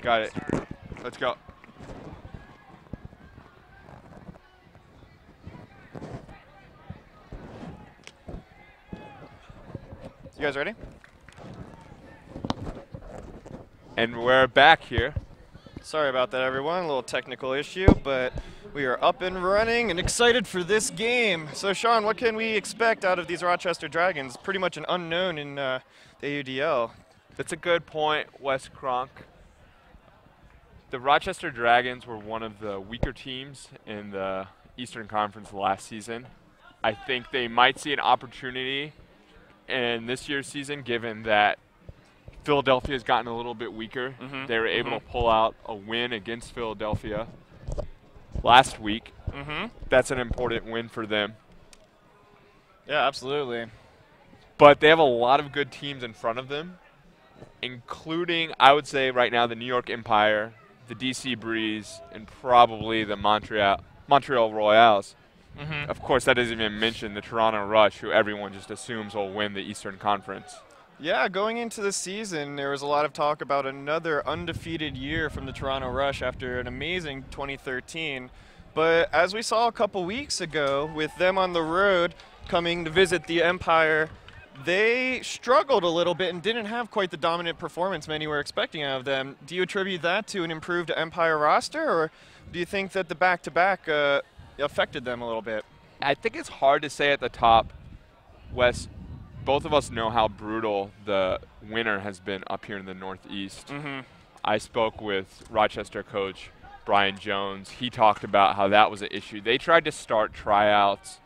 Got it. Let's go. You guys ready? And we're back here. Sorry about that, everyone. A little technical issue, but we are up and running and excited for this game. So, Sean, what can we expect out of these Rochester Dragons? Pretty much an unknown in the AUDL. That's a good point, Wes Kronk. The Rochester Dragons were one of the weaker teams in the Eastern Conference last season. I think they might see an opportunity in this year's season, given that Philadelphia has gotten a little bit weaker. They were able to pull out a win against Philadelphia last week. That's an important win for them. Yeah, absolutely. But they have a lot of good teams in front of them, including, I would say right now, the New York Empire, the DC Breeze, and probably the Montreal Royals. Of course, that doesn't even mention the Toronto Rush, who everyone just assumes will win the Eastern Conference. Yeah, going into the season, there was a lot of talk about another undefeated year from the Toronto Rush after an amazing 2013. But as we saw a couple weeks ago, with them on the road coming to visit the Empire, they struggled a little bit and didn't have quite the dominant performance many were expecting out of them. Do you attribute that to an improved Empire roster, or do you think that the back-to-back affected them a little bit? I think it's hard to say at the top, Wes. Both of us know how brutal the winter has been up here in the Northeast. I spoke with Rochester coach Brian Jones. He talked about how that was an issue. They tried to start tryouts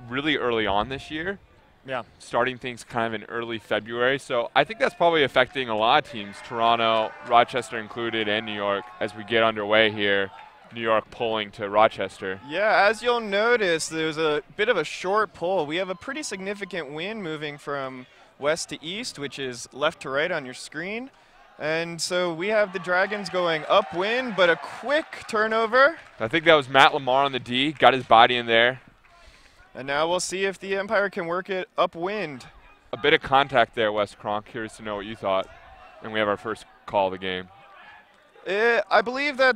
really early on this year. Yeah. Starting things kind of in early February. So I think that's probably affecting a lot of teams, Toronto, Rochester included, and New York, as we get underway here. New York pulling to Rochester. Yeah, as you'll notice, there's a bit of a short pull. We have a pretty significant wind moving from west to east, which is left to right on your screen. And so we have the Dragons going upwind, but a quick turnover. I think that was Matt Lamar on the D, got his body in there. And now we'll see if the Empire can work it upwind. A bit of contact there, Wes Kronk. Curious to know what you thought. And we have our first call of the game. I believe that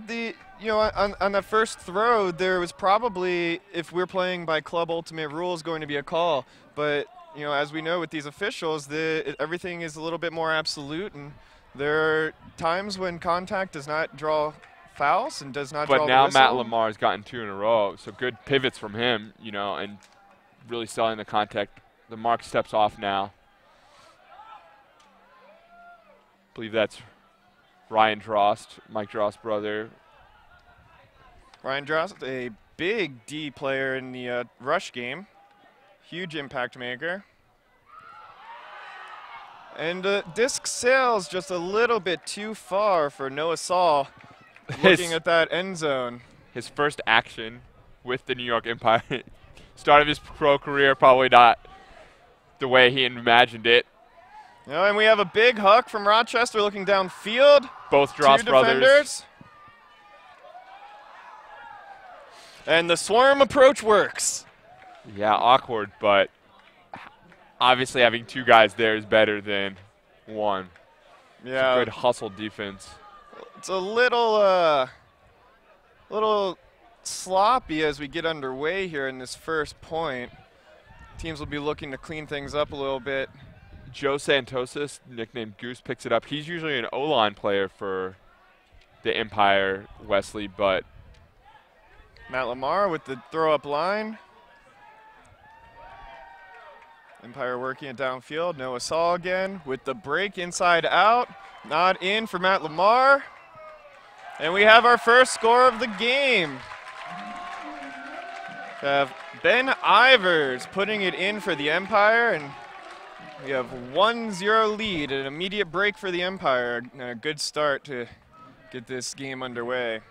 on that first throw, there was probably, if we're playing by club ultimate rules, going to be a call. But as we know with these officials, everything is a little bit more absolute, and there are times when contact does not draw fouls and does not draw the whistle. But now Matt Lamar has gotten 2 in a row, so good pivots from him, and really selling the contact. The mark steps off now. I believe that's Ryan Drost, Mike Drost's brother. Ryan Drost, a big D player in the Rush game. Huge impact maker. And disc sails just a little bit too far for Noah Saul looking at that end zone. His first action with the New York Empire. Start of his pro career, probably not the way he imagined it. And we have a big huck from Rochester looking downfield. Both Drost brothers. Defenders. And the swarm approach works. Yeah, awkward, but obviously having 2 guys there is better than 1. Yeah. Good hustle defense. It's a little sloppy as we get underway here in this first point. Teams will be looking to clean things up a little bit. Joe Santosis, nicknamed Goose, picks it up. He's usually an O-line player for the Empire, Wesley, but Matt Lamar with the throw-up line. Empire working it downfield. Noah Saul again with the break inside out. Not in for Matt Lamar. And we have our first score of the game. We have Ben Ivers putting it in for the Empire, and we have 1-0 lead, an immediate break for the Empire. A good start to get this game underway.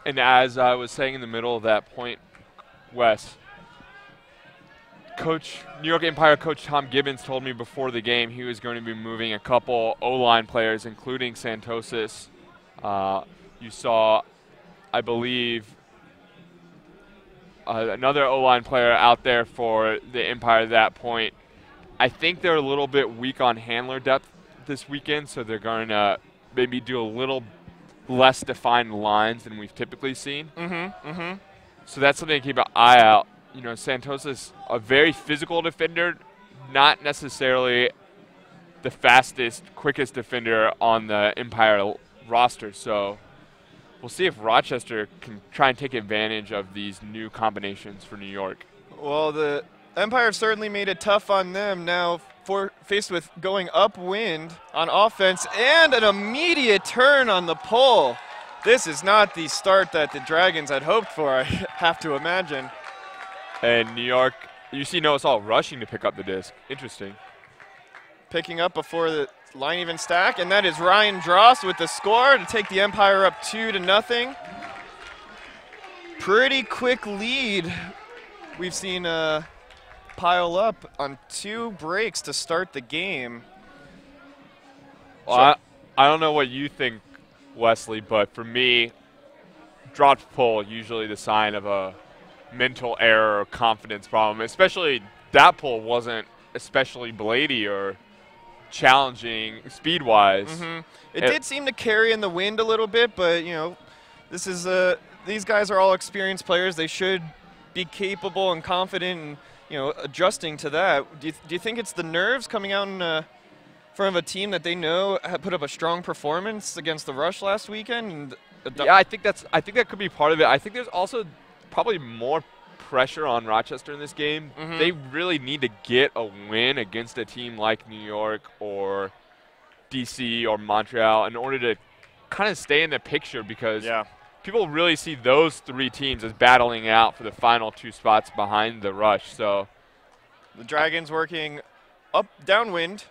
And as I was saying in the middle of that point, Wes, New York Empire coach Tom Gibbons told me before the game he was going to be moving a couple O-line players, including Santosis. You saw, I believe, another O-line player out there for the Empire at that point. I think they're a little bit weak on handler depth this weekend, so they're going to maybe do a little less defined lines than we've typically seen. So that's something to keep an eye out. You know, Santosa's a very physical defender, not necessarily the fastest, quickest defender on the Empire roster. So we'll see if Rochester can try and take advantage of these new combinations for New York. Well, the Empire certainly made it tough on them. Now faced with going upwind on offense and an immediate turn on the pole. This is not the start that the Dragons had hoped for, I have to imagine. And New York, you see Noah Saul rushing to pick up the disc. Interesting. Picking up before the line even stack, and that is Ryan Dross with the score to take the Empire up 2-0. Pretty quick lead we've seen pile up on 2 breaks to start the game. Well, I don't know what you think, Wesley, but for me, dropped pull usually the sign of a mental error or confidence problem, especially that pull wasn't especially blady or challenging speed-wise. It did seem to carry in the wind a little bit, but you know, this is these guys are all experienced players. They should be capable and confident and, you know, adjusting to that. Do you think it's the nerves coming out in front of a team that they know had put up a strong performance against the Rush last weekend? And yeah, I think that could be part of it. I think there's also probably more pressure on Rochester in this game. They really need to get a win against a team like New York or DC or Montreal in order to kind of stay in the picture, because people really see those 3 teams as battling out for the final 2 spots behind the Rush. So the Dragons working downwind,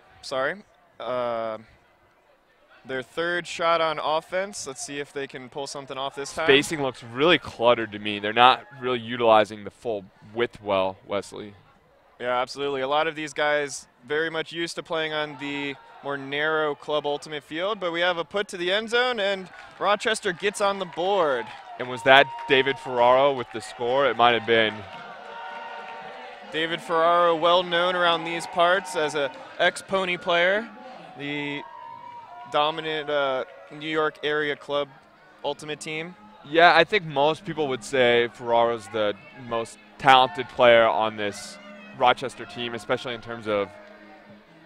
their 3rd shot on offense. Let's see if they can pull something off this time. Spacing looks really cluttered to me. They're not really utilizing the full width well, Wesley. Yeah, absolutely. A lot of these guys very much used to playing on the more narrow Club Ultimate field, but we have a put to the end zone, and Rochester gets on the board. And was that David Ferraro with the score? It might have been. David Ferraro, well known around these parts as an ex-Pony player, the dominant New York area Club Ultimate team. Yeah, I think most people would say Ferraro's the most talented player on this Rochester team, especially in terms of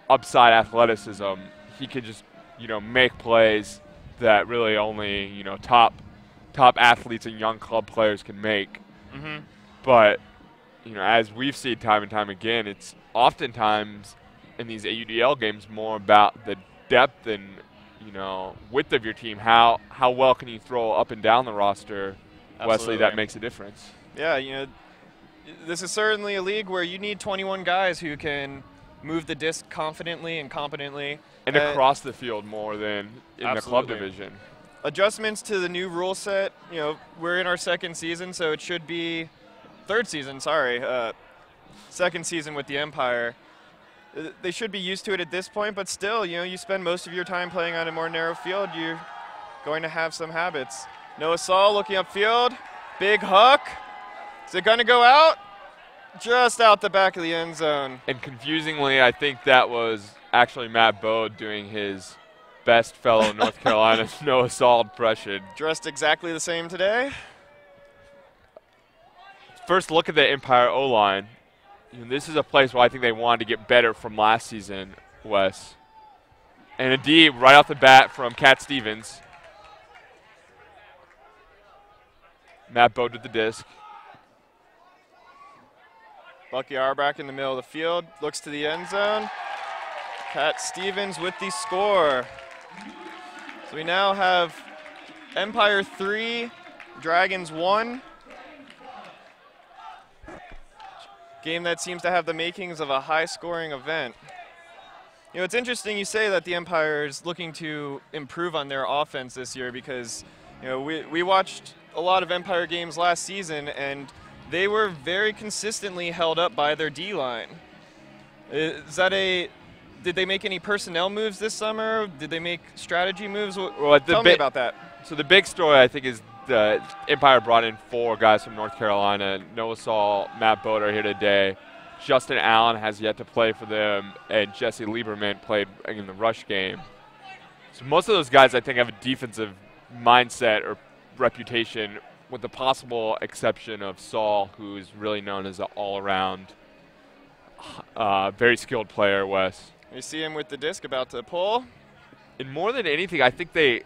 upside athleticism. He could just, you know, make plays that really only, you know, top athletes and young club players can make. But, you know, as we've seen time and time again, it's oftentimes in these AUDL games more about the depth and, you know, width of your team. How well can you throw up and down the roster, Wesley, that makes a difference. Yeah, you know, this is certainly a league where you need 21 guys who can move the disc confidently and competently. And across the field more than in the club division. Adjustments to the new rule set. You know, we're in our 2nd season, so it should be 3rd season, sorry. 2nd season with the Empire. They should be used to it at this point, but still, you know, you spend most of your time playing on a more narrow field, you're going to have some habits. Noah Saul looking upfield. Big huck. Is it going to go out? Just out the back of the end zone. And confusingly, I think that was actually Matt Bode doing his best fellow North Carolina Noah Saul impression. Dressed exactly the same today. First look at the Empire O-line. You know, this is a place where I think they wanted to get better from last season, Wes. And a D right off the bat from Cat Stevens. Matt Bode with the disc. Bucky Auerbach in the middle of the field, looks to the end zone. Cat Stevens with the score. So we now have Empire 3, Dragons 1. Game that seems to have the makings of a high-scoring event. You know, it's interesting you say that the Empire is looking to improve on their offense this year, because, you know, we watched a lot of Empire games last season, and they were very consistently held up by their D-line. Is that did they make any personnel moves this summer? Did they make strategy moves? Well, tell me about that. So the big story, I think, is the Empire brought in 4 guys from North Carolina. Noah Saul, Matt Bode are here today. Justin Allen has yet to play for them, and Jesse Lieberman played in the Rush game. So most of those guys, I think, have a defensive mindset or reputation, with the possible exception of Saul, who's really known as an all-around, very skilled player, Wes. You see him with the disc about to pull. And more than anything, I think they,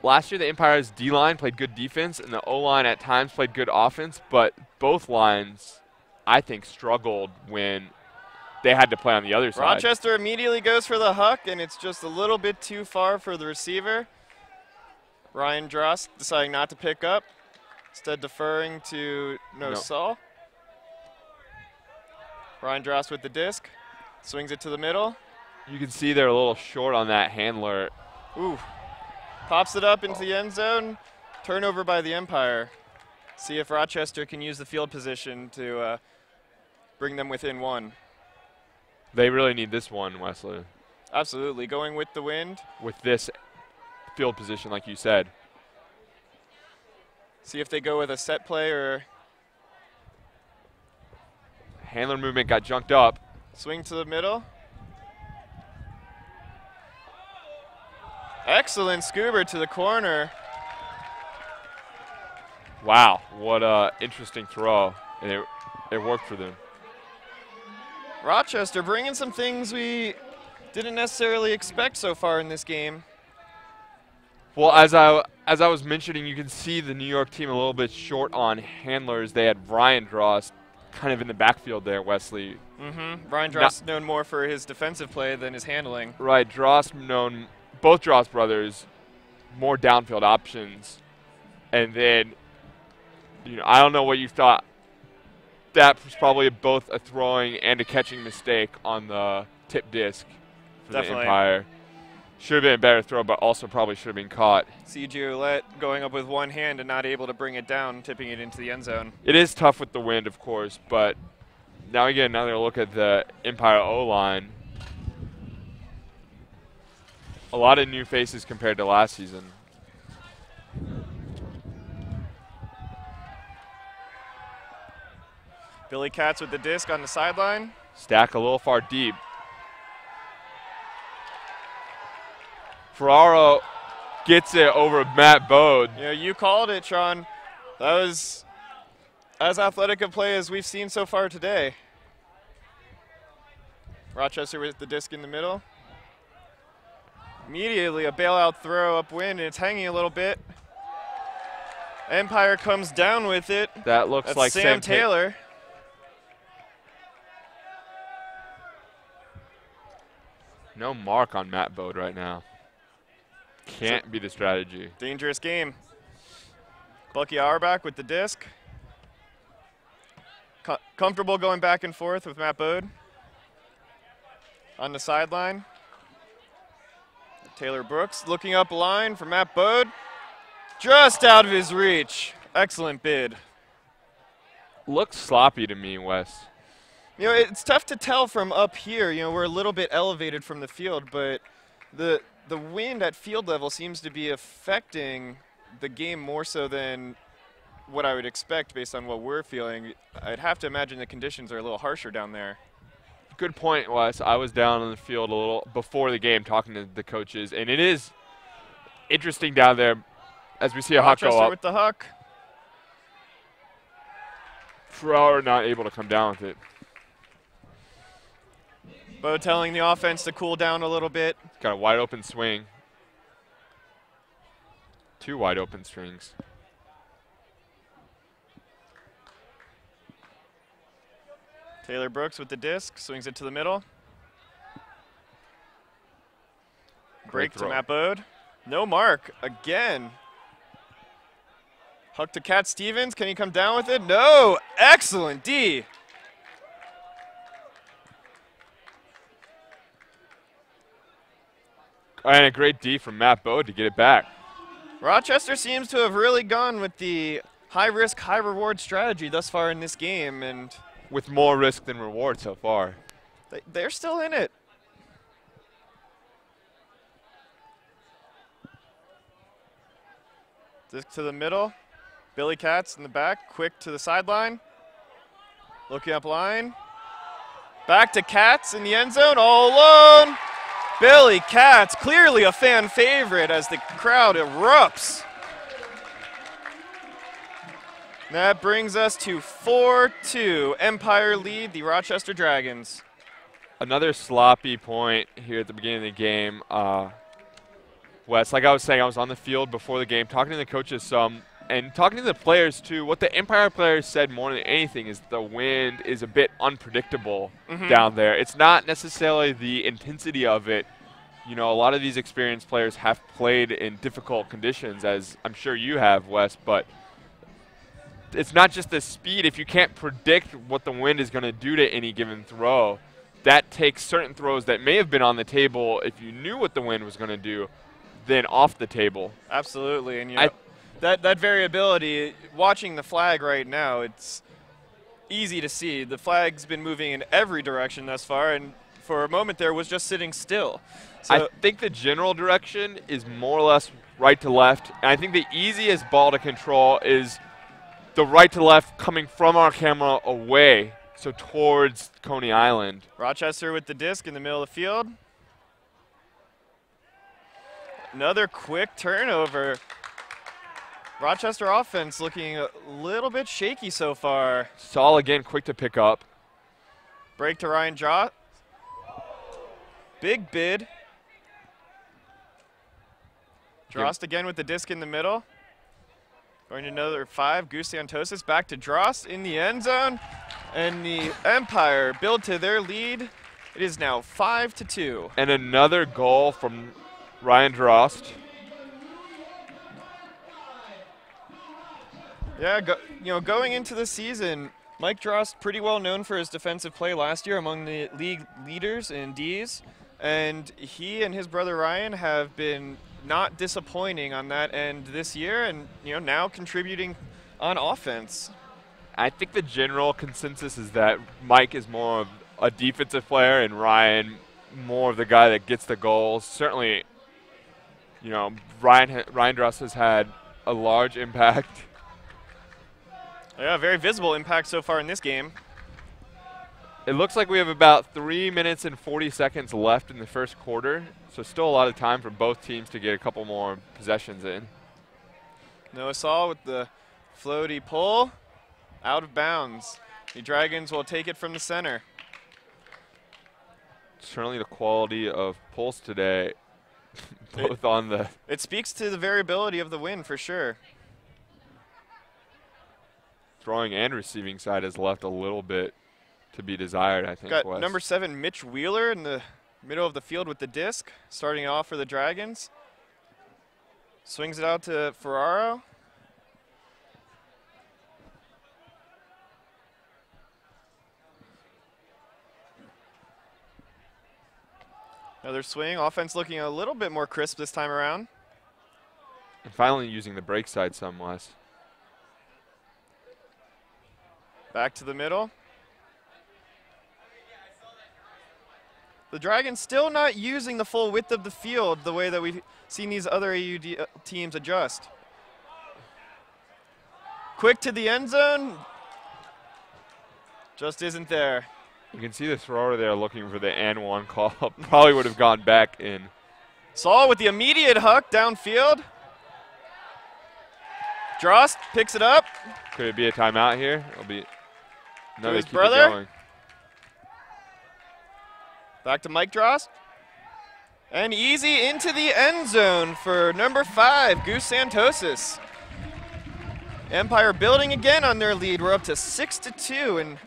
last year the Empire's D-line played good defense, and the O-line at times played good offense, but both lines, I think, struggled when they had to play on the other side. Rochester immediately goes for the huck, and it's just a little bit too far for the receiver. Ryan Drost deciding not to pick up, instead deferring to Saul. Ryan Drost with the disc, swings it to the middle. You can see they're a little short on that handler. Ooh, pops it up into the end zone, turnover by the Empire. See if Rochester can use the field position to bring them within one. They really need this one, Wesley. Absolutely, going with the wind. With this field position, like you said. See if they go with a set play or... Handler movement got junked up. Swing to the middle. Excellent scuba to the corner. Wow, what a interesting throw. And it worked for them. Rochester bringing some things we didn't necessarily expect so far in this game. Well, as I was mentioning, you can see the New York team a little bit short on handlers. They had Ryan Drost kind of in the backfield there, Wesley. Ryan Drost known more for his defensive play than his handling. Right, both Drost brothers, more downfield options. And then, I don't know what you thought. That was probably both a throwing and a catching mistake on the tip disc for the Empire. Should have been a better throw, but also probably should have been caught. C.J. Ouellette going up with one hand and not able to bring it down, tipping it into the end zone. It is tough with the wind, of course, but now we get another look at the Empire O-line. A lot of new faces compared to last season. Billy Katz with the disc on the sideline. Stack a little far deep. Ferraro gets it over Matt Bode. You called it, Sean. That was as athletic a play as we've seen so far today. Rochester with the disc in the middle. Immediately a bailout throw upwind, and it's hanging a little bit. Empire comes down with it. That looks That's like Sam Taylor. No mark on Matt Bode right now. Can't be the strategy. Dangerous game. Bucky Auerbach with the disc. Comfortable going back and forth with Matt Bode. On the sideline. Taylor Brooks looking up line for Matt Bode. Just out of his reach. Excellent bid. Looks sloppy to me, Wes. It's tough to tell from up here. We're a little bit elevated from the field, but the wind at field level seems to be affecting the game more so than what I would expect based on what we're feeling. I'd have to imagine the conditions are a little harsher down there. Good point, Wes. I was down on the field a little before the game talking to the coaches, and it is interesting down there as we see a huck go up. With the huck. Ferraro not able to come down with it. Bo telling the offense to cool down a little bit. Got a wide open swing. Two wide open strings. Taylor Brooks with the disc, swings it to the middle. Break to Matt Bode. No mark again. Huck to Cat Stevens. Can he come down with it? No. Excellent D. And a great D from Matt Bode to get it back. Rochester seems to have really gone with the high-risk, high-reward strategy thus far in this game, and with more risk than reward so far. They're still in it. Disc to the middle. Billy Katz in the back, quick to the sideline. Looking up line. Back to Katz in the end zone, all alone. Billy Katz, clearly a fan favorite as the crowd erupts. That brings us to 4-2. Empire lead the Rochester Dragons. Another sloppy point here at the beginning of the game. Wes, like I was saying, I was on the field before the game talking to the coaches some and talking to the players too. What the Empire players said more than anything is the wind is a bit unpredictable down there. It's not necessarily the intensity of it. You know, a lot of these experienced players have played in difficult conditions, as I'm sure you have, Wes, but it's not just the speed. If you can't predict what the wind is going to do to any given throw, that takes certain throws that may have been on the table if you knew what the wind was going to do, then off the table. Absolutely, and you know, that variability, watching the flag right now, it's easy to see. The flag's been moving in every direction thus far, and for a moment there was just sitting still. So I think the general direction is more or less right to left, and I think the easiest ball to control is the right to left coming from our camera away, so towards Coney Island. Rochester with the disc in the middle of the field. Another quick turnover. Rochester offense looking a little bit shaky so far. Saul again quick to pick up. Break to Ryan Drost. Big bid. Drost again with the disc in the middle. Going to another 5. Goose Santosis back to Drost in the end zone. And the Empire build to their lead. It is now 5-2. And another goal from Ryan Drost. Yeah, going into the season, Mike Drost pretty well known for his defensive play last year among the league leaders in Ds. And he and his brother Ryan have been not disappointing on that end this year, and now contributing on offense. I think the general consensus is that Mike is more of a defensive player and Ryan more of the guy that gets the goals. Certainly, Ryan Drost has had a large impact. Yeah, very visible impact so far in this game. It looks like we have about 3 minutes and 40 seconds left in the first quarter, so still a lot of time for both teams to get a couple more possessions in. Noah Saul with the floaty pull, out of bounds. The Dragons will take it from the center. Certainly the quality of pulls today, both on the... It speaks to the variability of the wind for sure. Throwing and receiving side has left a little bit to be desired, I think. Got Wes. number 7, Mitch Wheeler, in the middle of the field with the disc, starting off for the Dragons. Swings it out to Ferraro. Another swing. Offense looking a little bit more crisp this time around. And finally using the break side some, Wes. Back to the middle. The Dragons still not using the full width of the field the way that we've seen these other AUD teams adjust. Quick to the end zone. Just isn't there. You can see the thrower there looking for the and one call. Probably would have gone back in. Saul with the immediate huck downfield. Drost picks it up. Could it be a timeout here? It'll be. No, his they keep brother. it going. Back to Mike Drost. And easy into the end zone for number 5, Goose Santosis. Empire building again on their lead. We're up to 6-2, and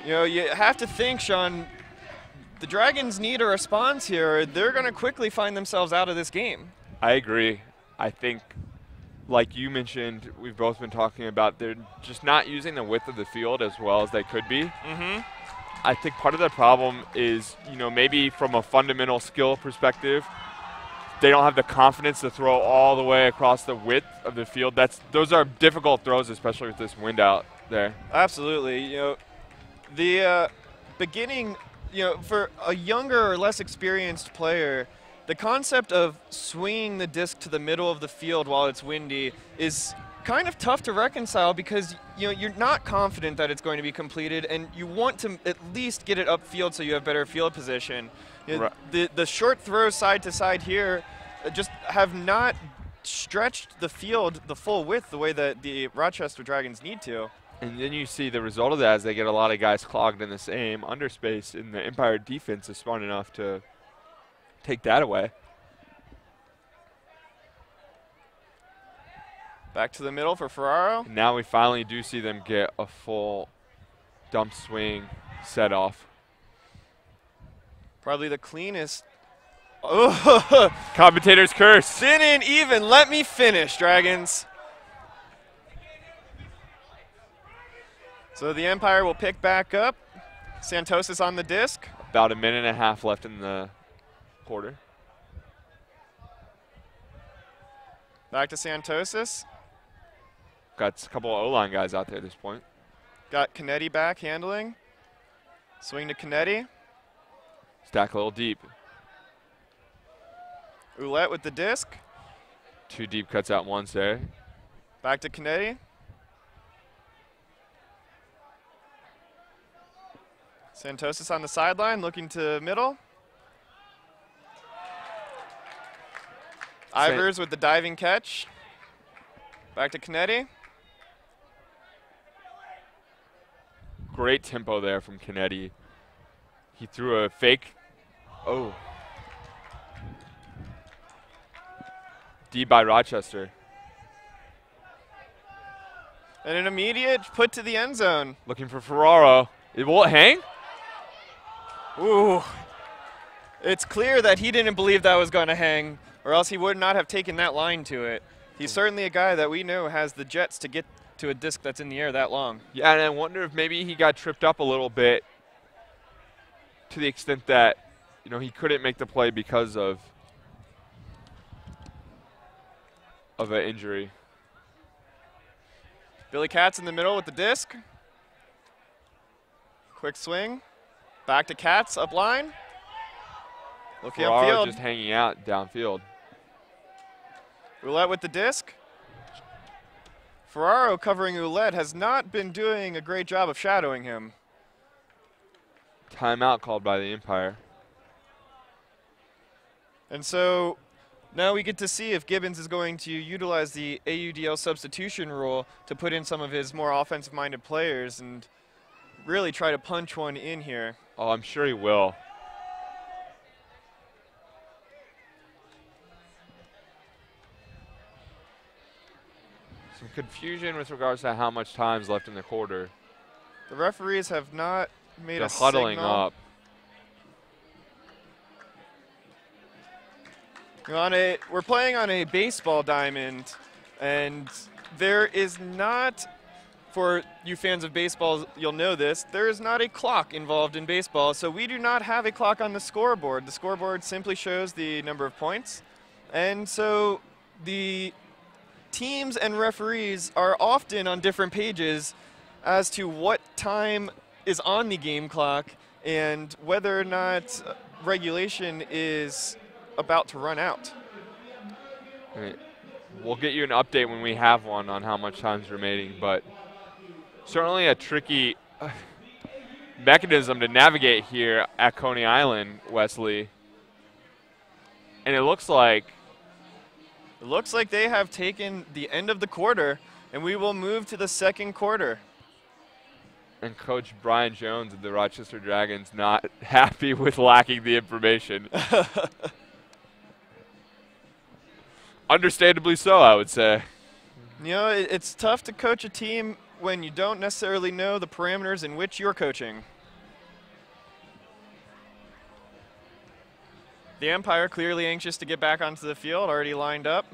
you have to think, Sean, the Dragons need a response here, or they're going to quickly find themselves out of this game. I agree. I think, like you mentioned, we've both been talking about they're just not using the width of the field as well as they could be. I think part of the problem is, maybe from a fundamental skill perspective, they don't have the confidence to throw all the way across the width of the field. Those are difficult throws, especially with this wind out there. Absolutely. The beginning, for a younger or less experienced player, the concept of swinging the disc to the middle of the field while it's windy is kind of tough to reconcile because you're not confident that it's going to be completed, and you want to at least get it upfield so you have better field position. The short throws side to side here just have not stretched the field the full width the way that the Rochester Dragons need to. And then you see the result of that is they get a lot of guys clogged in the same underspace, and the Empire defense is smart enough to take that away. Back to the middle for Ferraro. And now we finally do see them get a full dump swing set off. Probably the cleanest. Oh, Commentator's curse. didn't even let me finish, Dragons. So the Empire will pick back up. Santos on the disc. About a minute and a half left in the quarter. Back to Santos. Got a couple of O-line guys out there at this point. Got Canetti back handling. Swing to Canetti. Stack a little deep. Ouellette with the disc. 2 deep cuts out once there. Back to Canetti. Santos on the sideline, looking to middle. Ivers with the diving catch. Back to Canetti. Great tempo there from Canetti. He threw a fake. Oh. D by Rochester. And an immediate put to the end zone. Looking for Ferraro. Will it hang? Ooh. It's clear that he didn't believe that was going to hang, or else he would not have taken that line to it. He's certainly a guy that we know has the jets to get to a disc that's in the air that long. Yeah, and I wonder if maybe he got tripped up a little bit to the extent that, you know, he couldn't make the play because of an injury. Billy Katz in the middle with the disc. Quick swing. Back to Katz, up line. Looking Ferraro upfield. just hanging out downfield. Ouellette with the disc. Ferraro covering Ouellette has not been doing a great job of shadowing him. Timeout called by the Empire. And so now we get to see if Gibbons is going to utilize the AUDL substitution rule to put in some of his more offensive-minded players and really try to punch one in here. Oh, I'm sure he will. Some confusion with regards to how much time's left in the quarter. The referees have not made They're a huddling signal. up. We're playing on a baseball diamond, and there is not, for you fans of baseball, you'll know this, there is not a clock involved in baseball, so we do not have a clock on the scoreboard. The scoreboard simply shows the number of points, and so the teams and referees are often on different pages as to what time is on the game clock and whether or not regulation is about to run out. We'll get you an update when we have one on how much time's remaining, but certainly a tricky mechanism to navigate here at Coney Island, Wesley. And it looks like they have taken the end of the quarter, and we will move to the second quarter. And Coach Brian Jones of the Rochester Dragons not happy with lacking the information. Understandably so, I would say. You know, it's tough to coach a team when you don't necessarily know the parameters in which you're coaching. The Empire clearly anxious to get back onto the field, already lined up.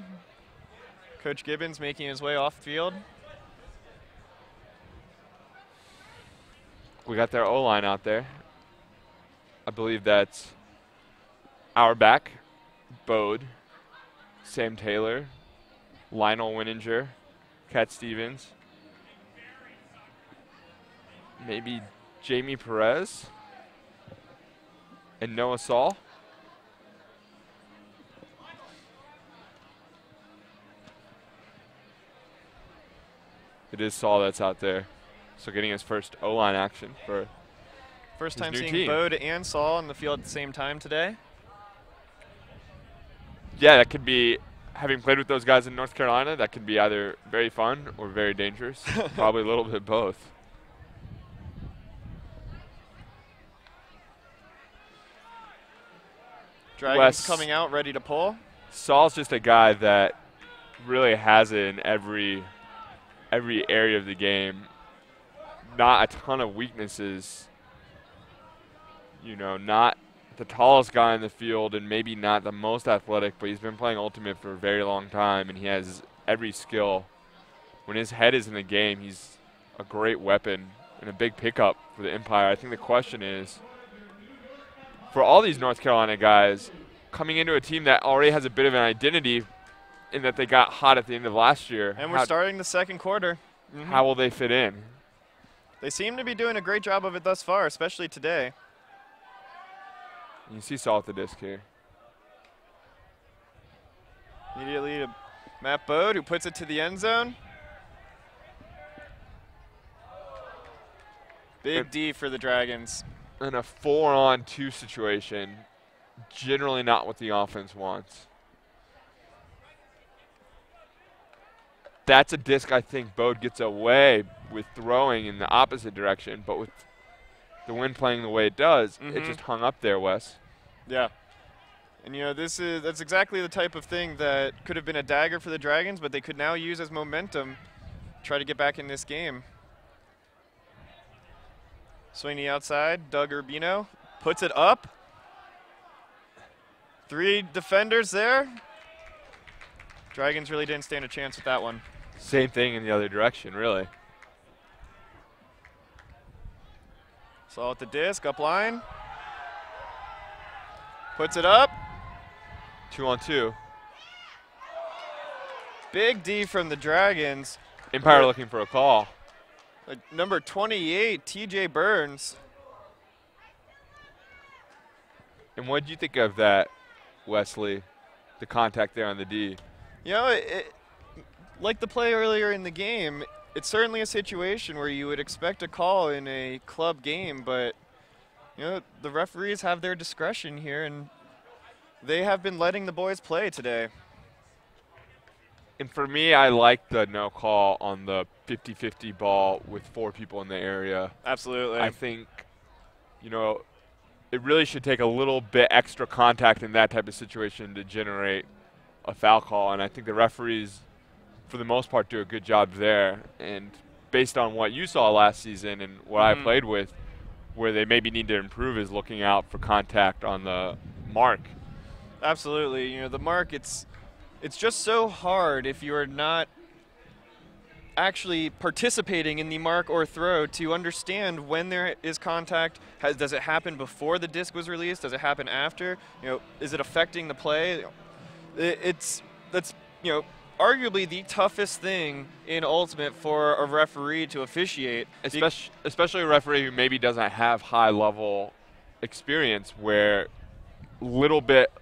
Coach Gibbons making his way off the field. We got their O-line out there. I believe that's Auerbach, Bode, Sam Taylor, Lionel Winninger, Cat Stevens, maybe Jamie Perez, and Noah Saul. It is Saul that's out there. So getting his first O-line action for First his time new seeing team. Bode and Saul on the field at the same time today. Yeah, that could be, having played with those guys in North Carolina, that could be either very fun or very dangerous. Probably a little bit of both. Dragons coming out ready to pull. Saul's just a guy that really has it in every area of the game. Not a ton of weaknesses. You know, not the tallest guy in the field and maybe not the most athletic, but he's been playing Ultimate for a very long time, and he has every skill. When his head is in the game, he's a great weapon and a big pickup for the Empire. I think the question is, for all these North Carolina guys, coming into a team that already has a bit of an identity in that they got hot at the end of last year. And we're starting the second quarter. How will they fit in? They seem to be doing a great job of it thus far, especially today. You see Saul at the disc here. Immediately to Matt Bode, who puts it to the end zone. Big D for the Dragons. In a 4-on-2 situation, generally not what the offense wants. That's a disc I think Bode gets away with throwing in the opposite direction, but with the wind playing the way it does, it just hung up there, Wes. Yeah. And you know, that's exactly the type of thing that could have been a dagger for the Dragons, but they could now use as momentum to try to get back in this game. Swinging outside, Doug Urbino puts it up. 3 defenders there. Dragons really didn't stand a chance with that one. Same thing in the other direction, really. Saul at the disc, up line. Puts it up. 2-on-2. Big D from the Dragons. Empire looking for a call. Number 28, TJ Burns. And what did you think of that, Wesley? The contact there on the D. You know, like the play earlier in the game, it's certainly a situation where you would expect a call in a club game, but you know, the referees have their discretion here, and they have been letting the boys play today. And for me, I like the no call on the 50-50 ball with 4 people in the area. Absolutely. I think, you know, it really should take a little bit extra contact in that type of situation to generate a foul call, and I think the referees, for the most part, do a good job there. And based on what you saw last season and what I played with, where they maybe need to improve is looking out for contact on the mark. Absolutely. You know, the mark, it's just so hard if you're not actually participating in the mark or throw to understand when there is contact. Does it happen before the disc was released? Does it happen after? You know, is it affecting the play? That's you know, arguably the toughest thing in Ultimate for a referee to officiate. Especially a referee who maybe doesn't have high-level experience, where little bit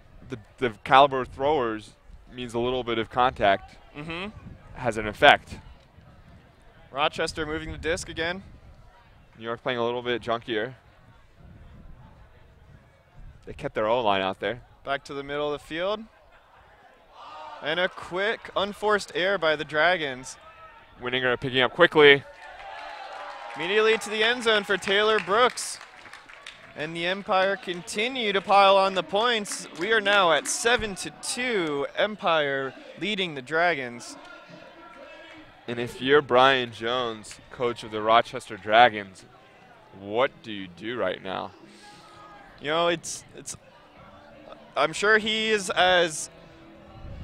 the caliber of throwers means a little bit of contact has an effect. Rochester moving the disc again. New York playing a little bit junkier. They kept their O-line out there. Back to the middle of the field. And a quick, unforced error by the Dragons. Winninger picking up quickly. Immediately to the end zone for Taylor Brooks. And the Empire continue to pile on the points. We are now at 7-2, Empire leading the Dragons. And if you're Brian Jones, coach of the Rochester Dragons, what do you do right now? You know, I'm sure he is as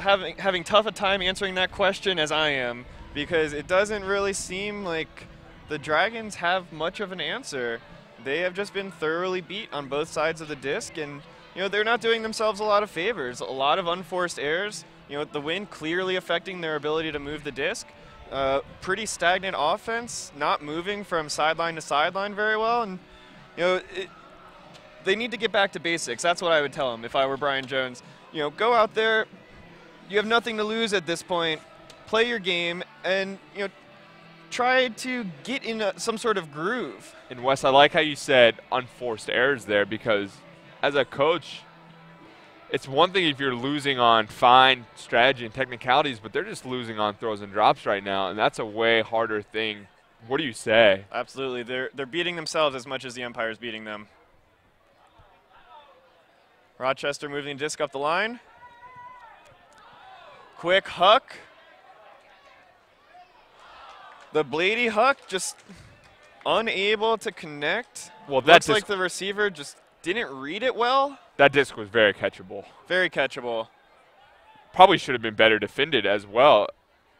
having tough a time answering that question as I am, because it doesn't really seem like the Dragons have much of an answer. They have just been thoroughly beat on both sides of the disc, and you know, they're not doing themselves a lot of favors. A lot of unforced errors. You know, the wind clearly affecting their ability to move the disc. Pretty stagnant offense, not moving from sideline to sideline very well, and you know, they need to get back to basics. That's what I would tell them if I were Brian Jones. You know, go out there. You have nothing to lose at this point. Play your game, and you know, try to get in some sort of groove. And Wes, I like how you said unforced errors there, because as a coach, it's one thing if you're losing on fine strategy and technicalities, but they're just losing on throws and drops right now, and that's a way harder thing. What do you say? Absolutely. They're beating themselves as much as the umpire's beating them. Rochester moving the disc up the line. Quick huck. The Blady huck just unable to connect. Well, looks like the receiver just didn't read it well. That disc was very catchable. Very catchable. Probably should have been better defended as well.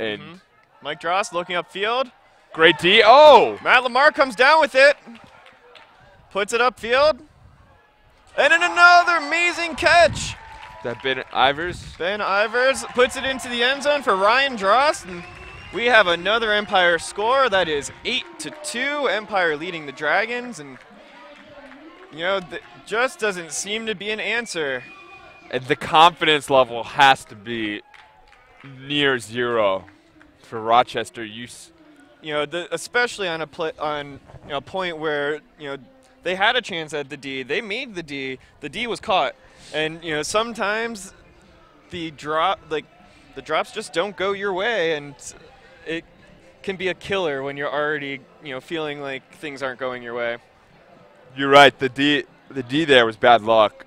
And Mike Drost looking upfield. Great D. Oh! Matt Lamar comes down with it. Puts it upfield. And then another amazing catch. That Ben Ivers? Ben Ivers puts it into the end zone for Ryan Drost. And we have another Empire score. That is 8-2. Empire leading the Dragons. And, you know, just doesn't seem to be an answer. And the confidence level has to be near zero for Rochester. You know, especially on a point where, you know, they had a chance at the D. They made the D. The D was caught. And, you know, sometimes the drops just don't go your way, and it can be a killer when you're already, you know, feeling like things aren't going your way. You're right. The D there was bad luck.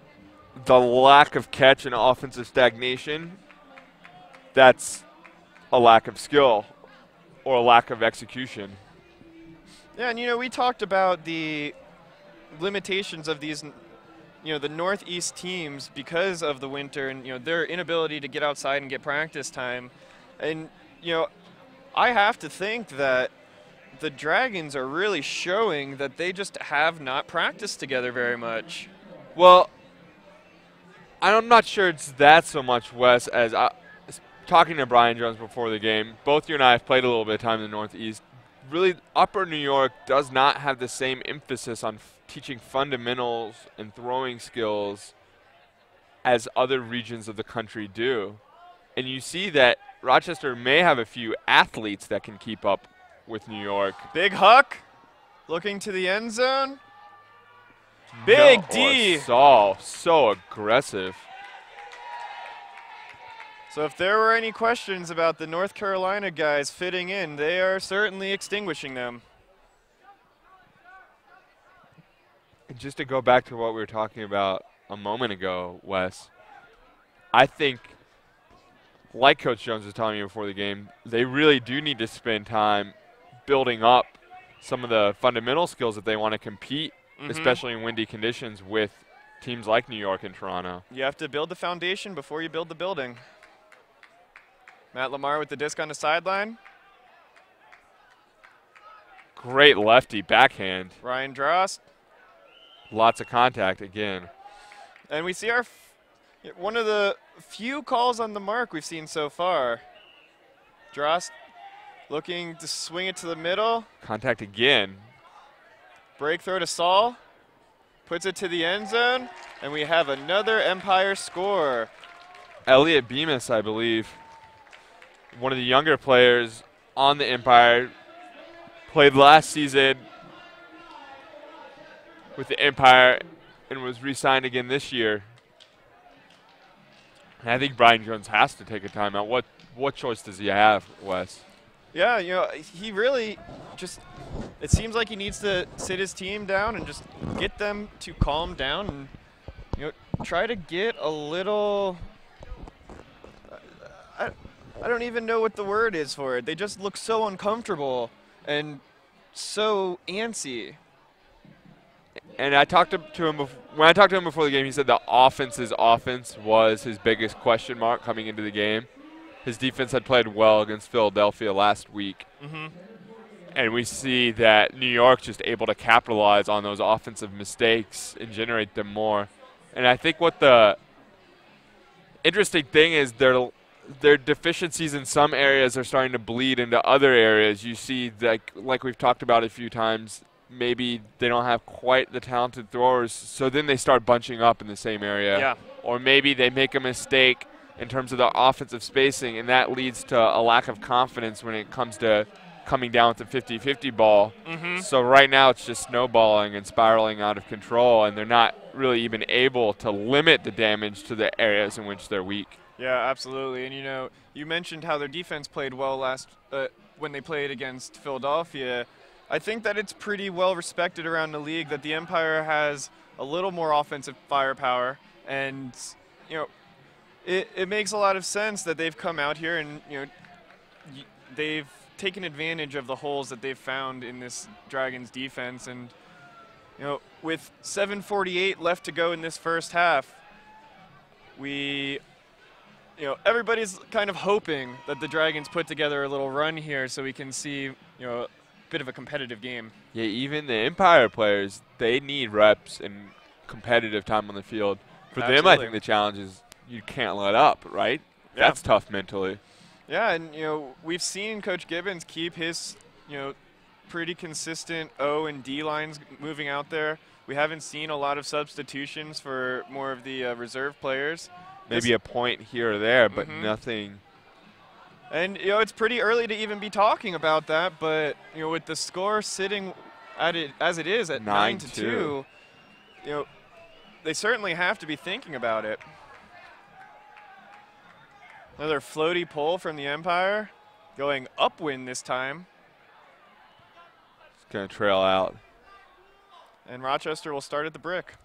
The lack of catch and offensive stagnation, that's a lack of skill or a lack of execution. Yeah, and, you know, we talked about the limitations of these, you know, the Northeast teams because of the winter and, you know, their inability to get outside and get practice time. And, you know, I have to think that the Dragons are really showing that they just have not practiced together very much. Well, I'm not sure it's that so much, Wes, as talking to Brian Jones before the game. Both you and I have played a little bit of time in the Northeast. Really, Upper New York does not have the same emphasis on teaching fundamentals and throwing skills as other regions of the country do. And you see that Rochester may have a few athletes that can keep up with New York. Big huck, looking to the end zone. Big D. So aggressive. So if there were any questions about the North Carolina guys fitting in, they are certainly extinguishing them. And just to go back to what we were talking about a moment ago, Wes, I think, like Coach Jones was telling me before the game, they really do need to spend time building up some of the fundamental skills that they want to compete, especially in windy conditions, with teams like New York and Toronto. You have to build the foundation before you build the building. Matt Lamar with the disc on the sideline. Great lefty backhand. Ryan Drost. Lots of contact again. And we see one of the few calls on the mark we've seen so far. Drost looking to swing it to the middle. Contact again. Break throw to Saul. Puts it to the end zone. And we have another Empire score. Elliot Bemis, I believe, one of the younger players on the Empire, played last season with the Empire and was re-signed again this year. And I think Brian Jones has to take a timeout. What choice does he have, Wes? Yeah, you know, he really just, it seems like he needs to sit his team down and just get them to calm down and, you know, try to get a little, I don't even know what the word is for it. They just look so uncomfortable and so antsy. And I talked to him when I talked to him before the game. He said the offense was his biggest question mark coming into the game. His defense had played well against Philadelphia last week, and we see that New York just able to capitalize on those offensive mistakes and generate them more. And I think what the interesting thing is, their deficiencies in some areas are starting to bleed into other areas. You see, like we've talked about a few times, maybe they don't have quite the talented throwers, so then they start bunching up in the same area. Yeah. Or maybe they make a mistake in terms of the offensive spacing, and that leads to a lack of confidence when it comes to coming down with the 50-50 ball. So right now it's just snowballing and spiraling out of control, and they're not really even able to limit the damage to the areas in which they're weak. Yeah, absolutely. And, you know, you mentioned how their defense played well when they played against Philadelphia. I think that it's pretty well respected around the league that the Empire has a little more offensive firepower, and, you know, it makes a lot of sense that they've come out here and, you know, they've taken advantage of the holes that they've found in this Dragons defense. And, you know, with 7:48 left to go in this first half, everybody's kind of hoping that the Dragons put together a little run here so we can see, you know, a bit of a competitive game. Yeah, even the Empire players, they need reps and competitive time on the field. For them, I think the challenge is you can't let up, right? Yeah. That's tough mentally. Yeah, and, you know, we've seen Coach Gibbons keep his, you know, pretty consistent O and D lines moving out there. We haven't seen a lot of substitutions for more of the reserve players. Maybe a point here or there, but nothing. And, you know, it's pretty early to even be talking about that, but, you know, with the score sitting at it as it is at 9-2, you know, they certainly have to be thinking about it. Another floaty pull from the Empire, going upwind this time. It's going to trail out. And Rochester will start at the brick.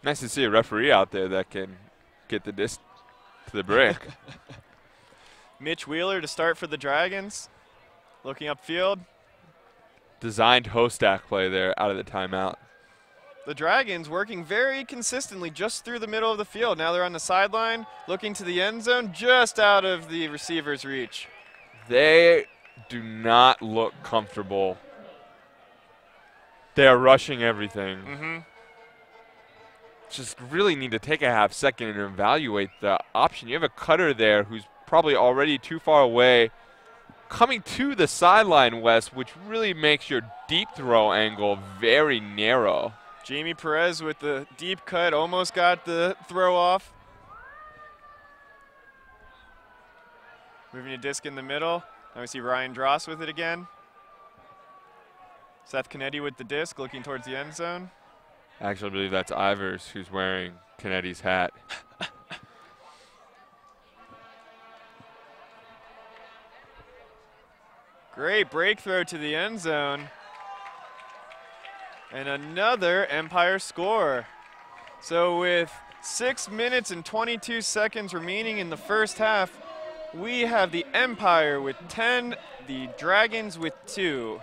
Nice to see a referee out there that can get the disc to the brick. Mitch Wheeler to start for the Dragons. Looking upfield. Designed host stack play there out of the timeout. The Dragons working very consistently just through the middle of the field. Now they're on the sideline, looking to the end zone, just out of the receiver's reach. They do not look comfortable. They are rushing everything. Just really need to take a half second and evaluate the option. You have a cutter there who's probably already too far away, coming to the sideline, Wes, which really makes your deep throw angle very narrow. Jamie Perez with the deep cut, almost got the throw off. Moving a disc in the middle. Now we see Ryan Dross with it again. Seth Kennedy with the disc, looking towards the end zone. Actually, I believe that's Ivers who's wearing Kennedy's hat. Great break throw to the end zone. And another Empire score. So with 6 minutes and 22 seconds remaining in the first half, we have the Empire with 10, the Dragons with 2.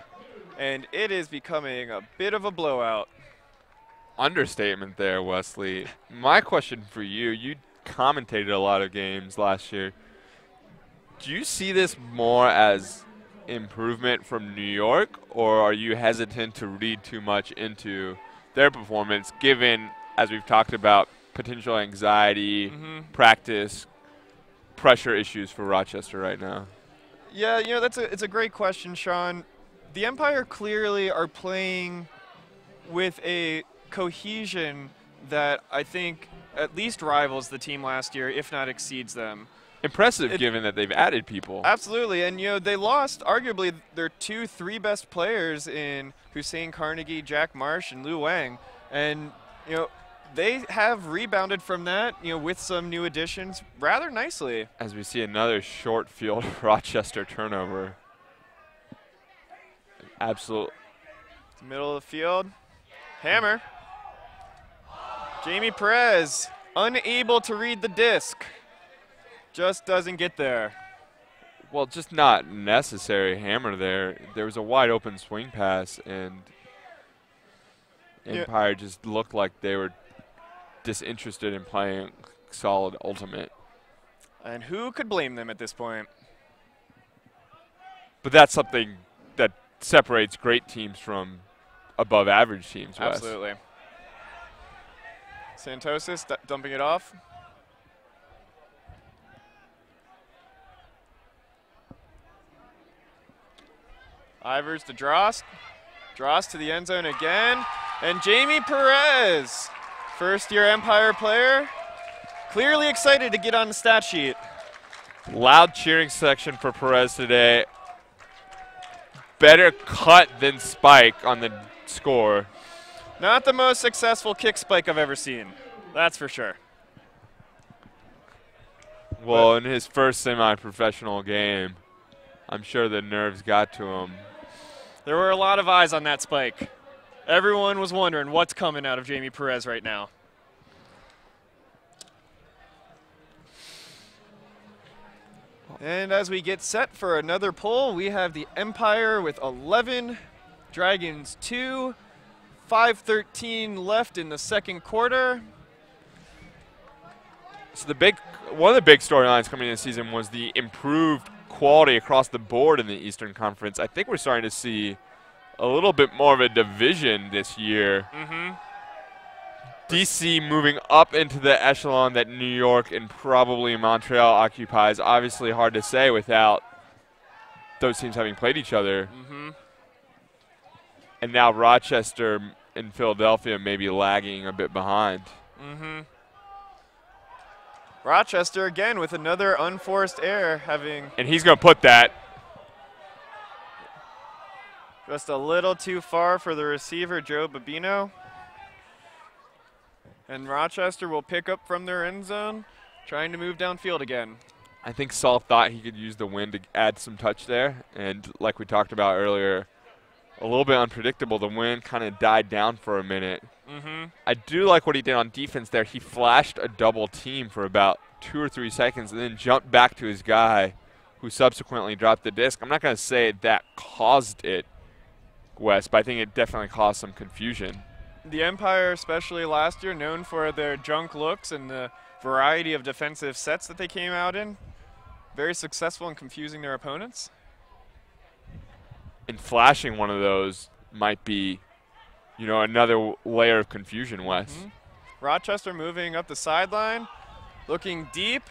And it is becoming a bit of a blowout. Understatement there, Wesley. My question for you, you commentated a lot of games last year. Do you see this more as improvement from New York, or are you hesitant to read too much into their performance, given, as we've talked about, potential anxiety, practice, pressure issues for Rochester right now? Yeah, you know, it's a great question, Sean. The Empire clearly are playing with a cohesion that I think at least rivals the team last year, if not exceeds them. Impressive, given that they've added people. Absolutely, and, you know, they lost arguably their 2-3 best players in Hussein Carnegie, Jack Marsh, and Lou Wang. And, you know, they have rebounded from that, you know, with some new additions rather nicely. As we see another short field Rochester turnover. Absolute. Middle of the field. Hammer. Jamie Perez, unable to read the disc. Just doesn't get there. Well, just not necessary hammer there. There was a wide open swing pass, and Empire just looked like they were disinterested in playing solid ultimate. And who could blame them at this point? But that's something that separates great teams from above average teams, Wes. Absolutely. Santosis dumping it off. Ivers to Drost. Drost to the end zone again. And Jamie Perez, first-year Empire player, Clearly excited to get on the stat sheet. Loud cheering section for Perez today. Better cut than spike on the score. Not the most successful kick spike I've ever seen. That's for sure. Well, in his first semi-professional game, I'm sure the nerves got to him. There were a lot of eyes on that spike. Everyone was wondering what's coming out of Jamie Perez right now. And as we get set for another pull, we have the Empire with 11, Dragons 2, 5:13 left in the second quarter. So one of the big storylines coming into the season was the improved quality across the board in the Eastern Conference. I think we're starting to see a little bit more of a division this year. DC moving up into the echelon that New York and probably Montreal occupies. Obviously hard to say without those teams having played each other. And now Rochester and Philadelphia may be lagging a bit behind. Rochester again with another unforced error, having And he's going to put that. just a little too far for the receiver, Joe Babino. And Rochester will pick up from their end zone, trying to move downfield again. I think Saul thought he could use the wind to add some touch there. And like we talked about earlier, a little bit unpredictable. The wind kind of died down for a minute. I do like what he did on defense there. He flashed a double team for about 2 or 3 seconds and then jumped back to his guy, who subsequently dropped the disc. I'm not going to say that caused it, Wes, but I think it definitely caused some confusion. The Empire, especially last year, known for their junk looks and the variety of defensive sets that they came out in. Very successful in confusing their opponents. And flashing one of those might be, you know, another layer of confusion, Wes. Rochester moving up the sideline, looking deep.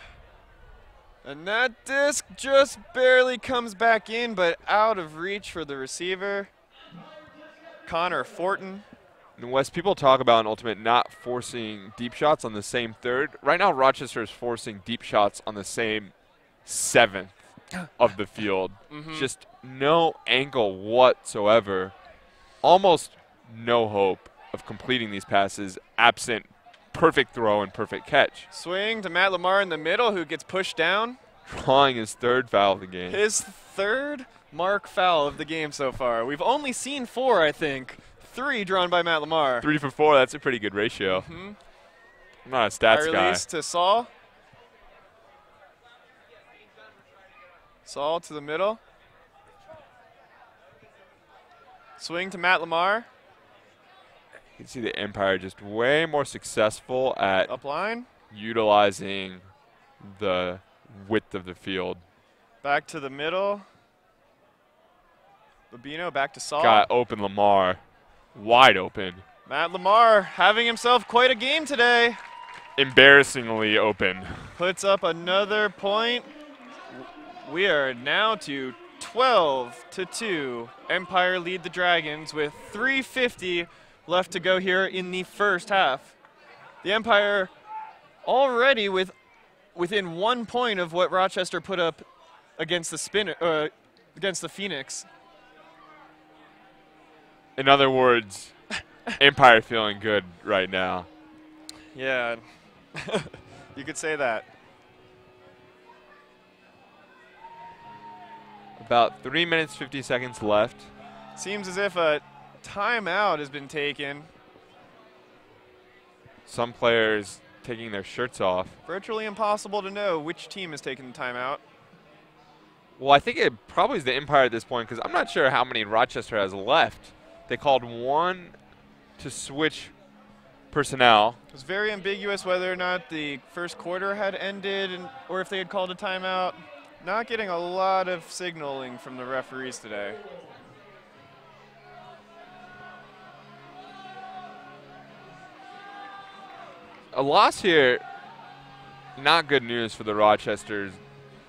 And that disc just barely comes back in, but out of reach for the receiver, Connor Fortin. And Wes, people talk about in Ultimate not forcing deep shots on the same third. Right now, Rochester is forcing deep shots on the same 7th of the field. Just no angle whatsoever. Almost no hope of completing these passes absent perfect throw and perfect catch. Swing to Matt Lamar in the middle, who gets pushed down. Drawing his 3rd foul of the game. His 3rd mark foul of the game so far. We've only seen 4, I think. 3 drawn by Matt Lamar. 3 for 4, that's a pretty good ratio. I'm not a stats guy. Release to Saul. Saul to the middle. Swing to Matt Lamar. You can see the Empire just way more successful at Upline. utilizing the width of the field. Back to the middle. Babino back to Saul. Got open Lamar. Wide open. Matt Lamar having himself quite a game today. Embarrassingly open. Puts up another point. We are now to 12-2. Empire lead the Dragons with 3:50 left to go here in the first half. The Empire already within 1 point of what Rochester put up against against the Phoenix. In other words, Empire feeling good right now. Yeah, you could say that. About 3 minutes, 50 seconds left. Seems as if a timeout has been taken. Some players taking their shirts off. Virtually impossible to know which team is taking the timeout. Well, I think it probably is the Empire at this point because I'm not sure how many Rochester has left. They called one to switch personnel. It was very ambiguous whether or not the first quarter had ended or if they had called a timeout. Not getting a lot of signaling from the referees today. A loss here, not good news for the Rochester's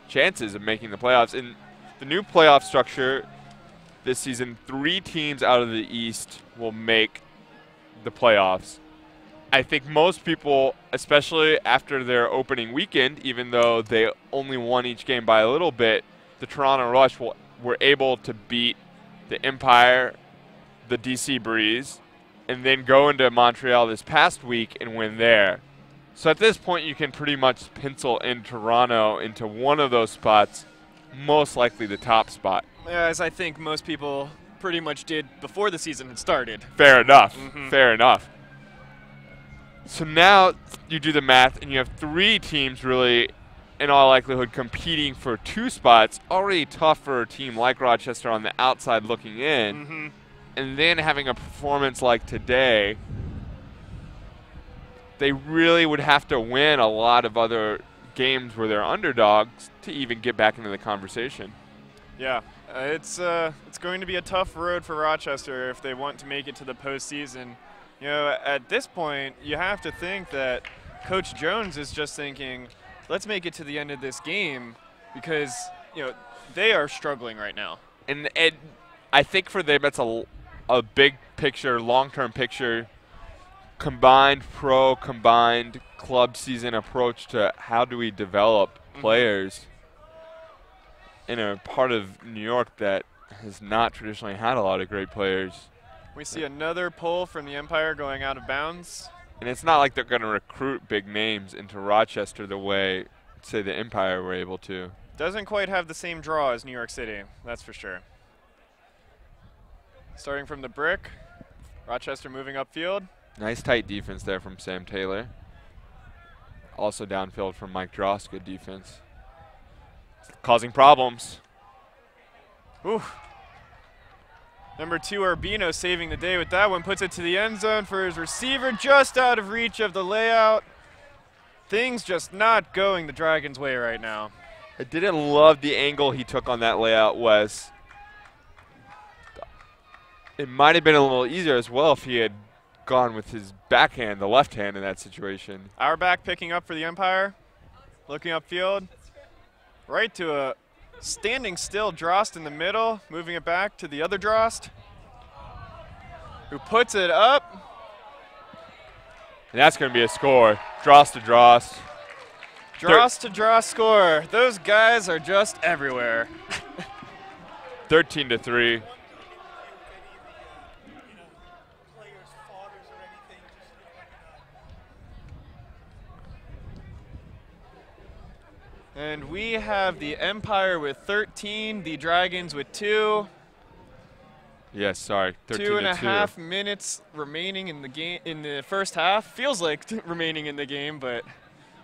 chances of making the playoffs. In the new playoff structure this season, 3 teams out of the East will make the playoffs. I think most people, especially after their opening weekend, even though they only won each game by a little bit, the Toronto Rush were able to beat the Empire, the DC Breeze, and then go into Montreal this past week and win there. So at this point, you can pretty much pencil in Toronto into one of those spots, most likely the top spot. As I think most people pretty much did before the season had started. Fair enough. Fair enough. So now you do the math, and you have 3 teams really, in all likelihood, competing for 2 spots. Already tough for a team like Rochester on the outside looking in. And then having a performance like today, they really would have to win a lot of other games where they're underdogs to even get back into the conversation. Yeah, it's going to be a tough road for Rochester if they want to make it to the postseason. You know, at this point, you have to think that Coach Jones is just thinking, let's make it to the end of this game because, you know, they are struggling right now. And I think for them, it's a big picture, long-term picture, combined club season approach to how do we develop players in a part of New York that has not traditionally had a lot of great players. We see another pull from the Empire going out of bounds. And it's not like they're going to recruit big names into Rochester the way, say, the Empire were able to. Doesn't quite have the same draw as New York City, that's for sure. Starting from the brick, Rochester moving upfield. Nice tight defense there from Sam Taylor. Also downfield from Mike Dross, good defense. Causing problems. Ooh. Number 2, Urbino saving the day with that one. Puts it to the end zone for his receiver, just out of reach of the layout. Things just not going the Dragons' way right now. I didn't love the angle he took on that layout, Wes. It might have been a little easier as well if he had gone with his backhand, the left hand in that situation. Our back picking up for the Empire. Looking upfield. Right to a standing still Drost in the middle, moving it back to the other Drost, who puts it up. And that's going to be a score. Drost to Drost. Drost to Drost score. Those guys are just everywhere. 13-3. And we have the Empire with 13, the Dragons with 2. Yes, sorry. 13-2. 2.5 minutes remaining in the game, in the first half. Feels like remaining in the game, but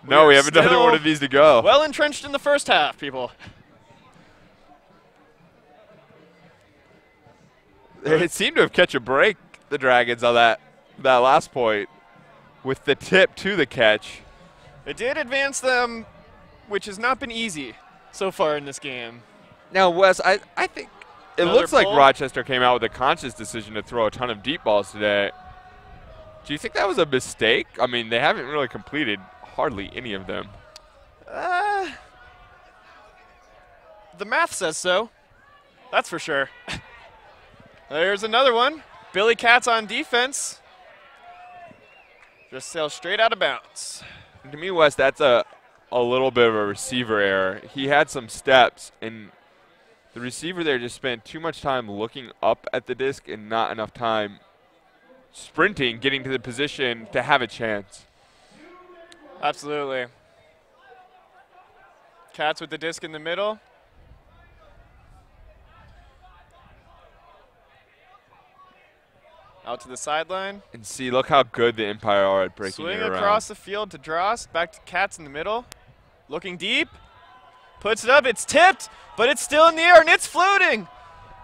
no, we have another one of these to go. Well entrenched in the first half, people. They seemed to have catch a break, the Dragons, on that last point with the tip to the catch. It did advance them, which has not been easy so far in this game. Now, Wes, I think it Another looks like pull? Rochester came out with a conscious decision to throw a ton of deep balls today. Do you think that was a mistake? I mean, they haven't really completed hardly any of them. The math says so. That's for sure. There's another one. Billy Katz on defense. Just sails straight out of bounds. To me, Wes, that's a little bit of a receiver error. He had some steps, and the receiver there just spent too much time looking up at the disc and not enough time sprinting, getting to the position to have a chance. Absolutely. Katz with the disc in the middle. Out to the sideline. And see, look how good the Empire are at breaking Swing it around. across the field to Dross. Back to Katz in the middle. Looking deep. Puts it up. It's tipped, but it's still in the air, and it's floating.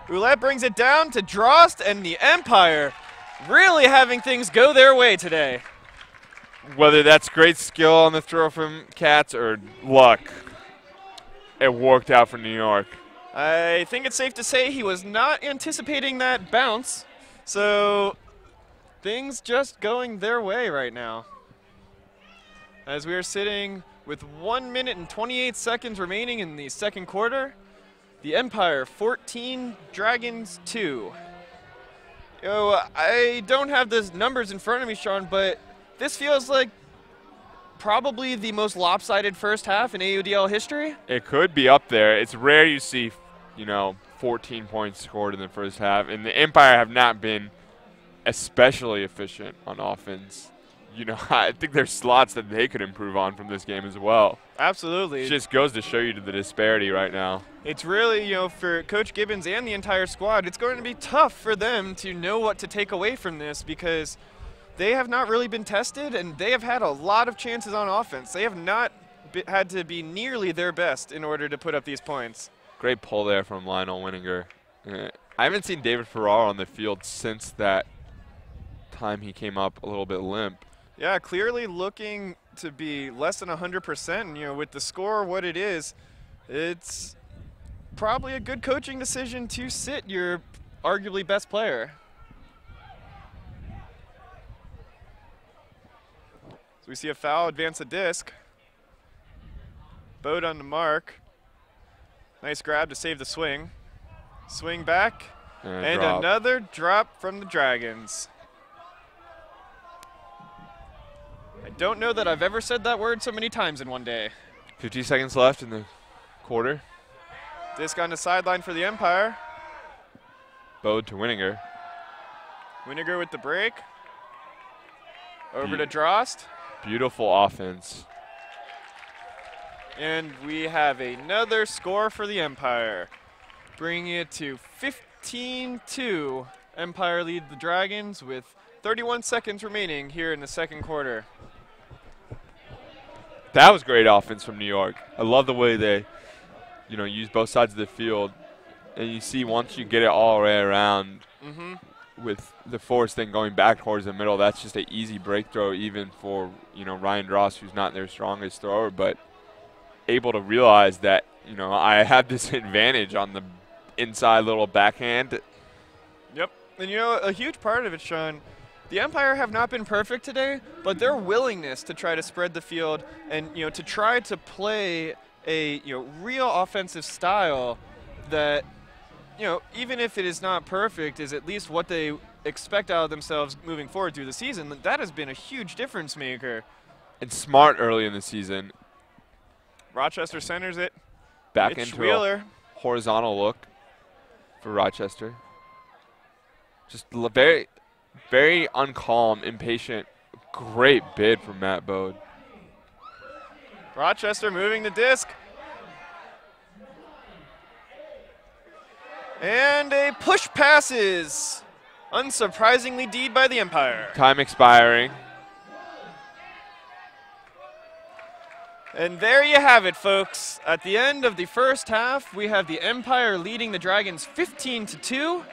Roulette brings it down to Drost, and the Empire really having things go their way today. Whether that's great skill on the throw from Katz or luck, it worked out for New York. I think it's safe to say he was not anticipating that bounce. So things just going their way right now. As we are sitting with 1 minute and 28 seconds remaining in the second quarter, the Empire 14, Dragons 2. I don't have the numbers in front of me, Sean, but This feels like probably the most lopsided first half in AUDL history. It could be up there. It's rare you see, 14 points scored in the first half, and the Empire have not been especially efficient on offense. I think there's slots that they could improve on from this game as well. Absolutely. It just goes to show you the disparity right now. It's really, for Coach Gibbons and the entire squad, it's going to be tough for them to know what to take away from this because they have not really been tested and they have had a lot of chances on offense. They have not had to be nearly their best in order to put up these points. Great pull there from Lionel Winninger. I haven't seen David Ferraro on the field since that time he came up a little bit limp. Yeah, clearly looking to be less than 100%. And, with the score what it is, it's probably a good coaching decision to sit your arguably best player. So we see a foul, advance a disc. Bode on the mark. Nice grab to save the swing. Swing back, and another drop from the Dragons. I don't know that I've ever said that word so many times in one day. 50 seconds left in the quarter. Disc on the sideline for the Empire. Bode to Winninger. Winninger with the break. Over to Drost. Beautiful offense. And we have another score for the Empire, bringing it to 15-2. Empire lead the Dragons with 31 seconds remaining here in the second quarter. That was great offense from New York. I love the way they, use both sides of the field. And you see once you get it all the way around with the force thing going back towards the middle, that's just an easy break throw even for, Ryan Drost, who's not their strongest thrower, but able to realize that, I have this advantage on the inside little backhand. Yep. And, a huge part of it, Sean, the Empire have not been perfect today, but their willingness to try to spread the field and, to try to play a, real offensive style that, even if it is not perfect, is at least what they expect out of themselves moving forward through the season. That has been a huge difference maker. And smart early in the season. Rochester centers it. Back Mitch into Wheeler. A horizontal look for Rochester. Just very, very uncalm, impatient. Great bid from Matt Bode. Rochester moving the disc. And a push passes. Unsurprisingly D'd by the Empire. Time expiring. And there you have it, folks. At the end of the first half, we have the Empire leading the Dragons 15-2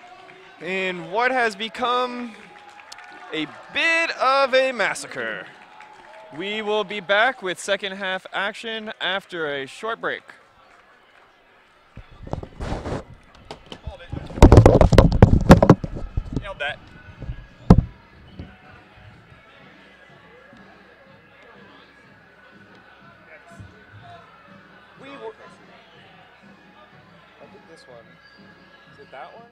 in what has become a bit of a massacre. We will be back with second half action after a short break. Nailed that. I think this one. Is it that one?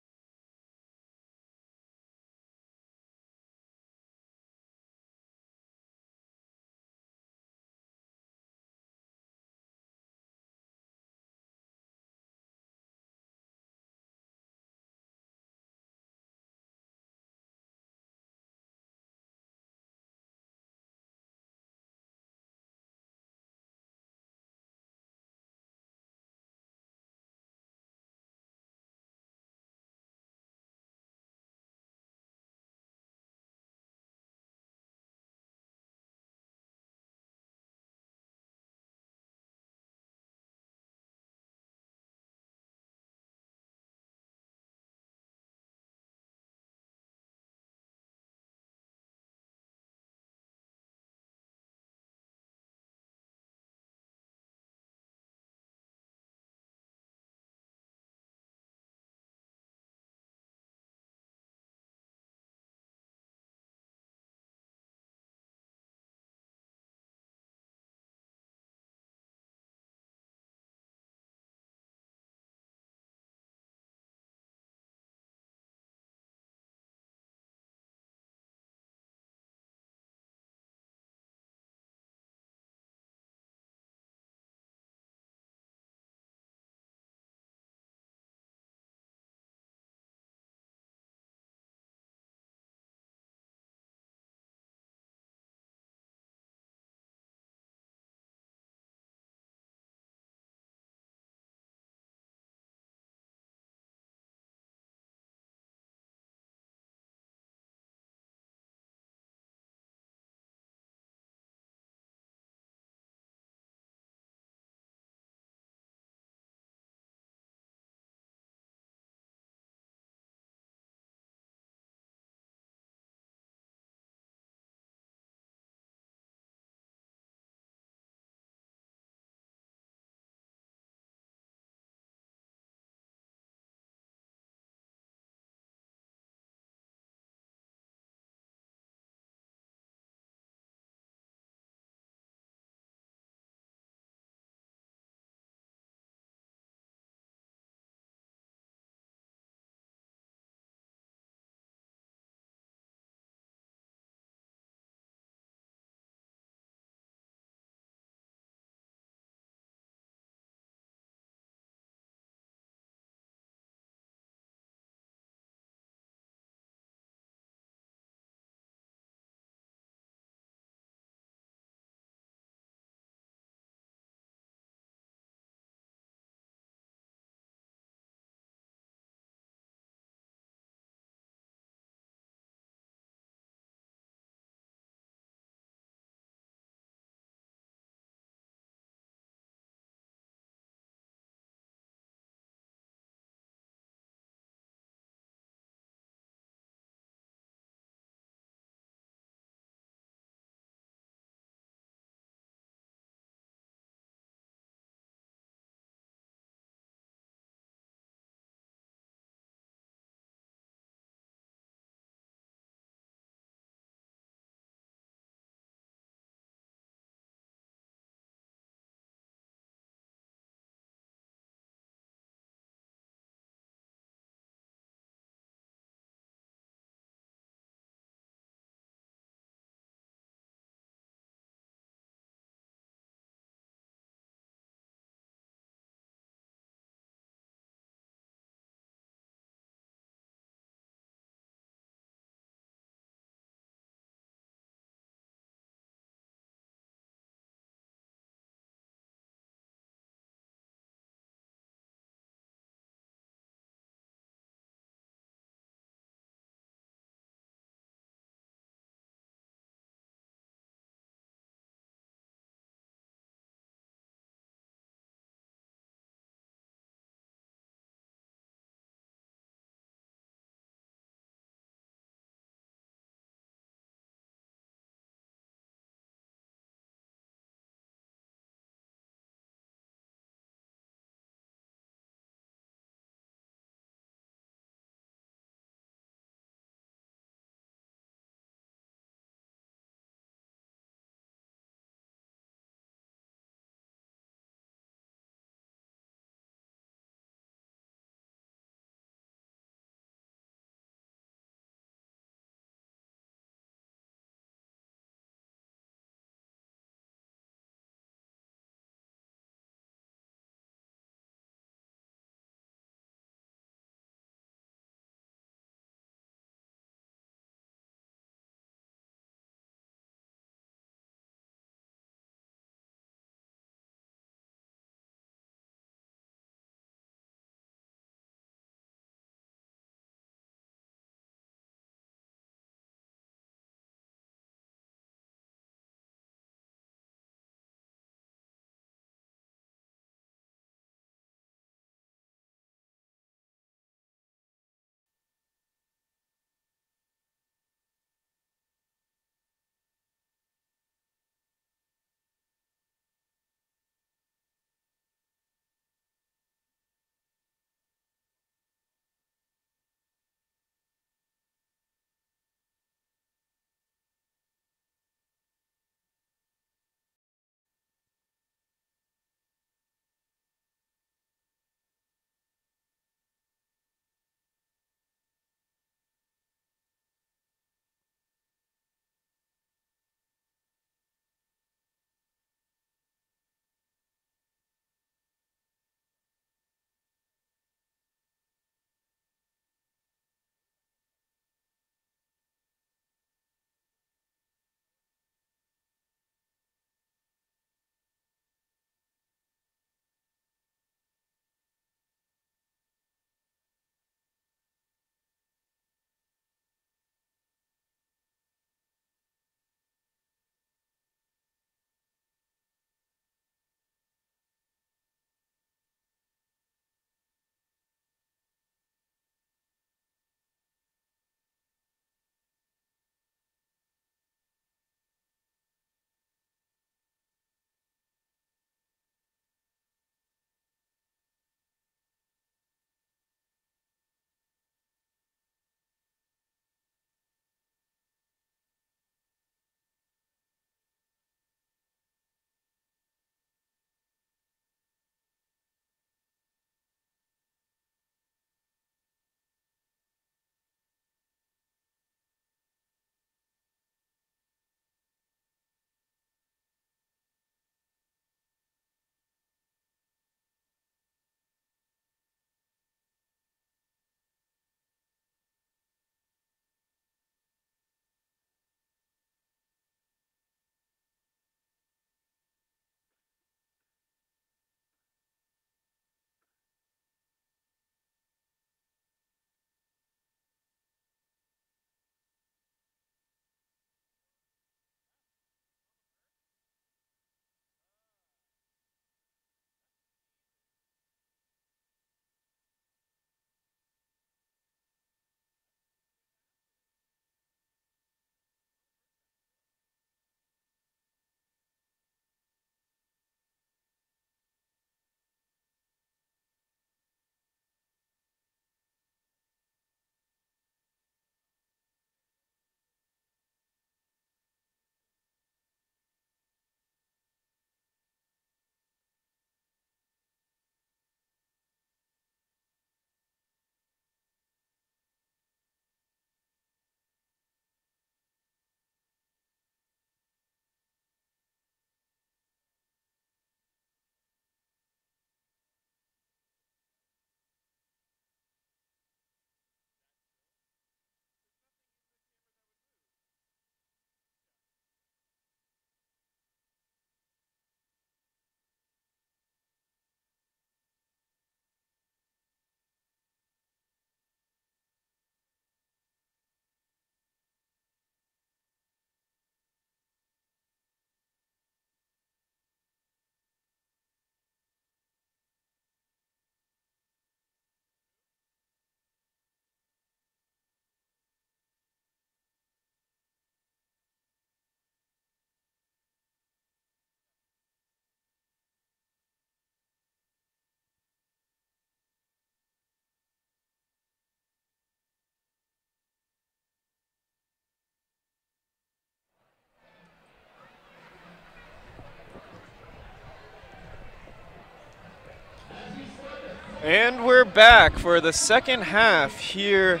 And we're back for the second half here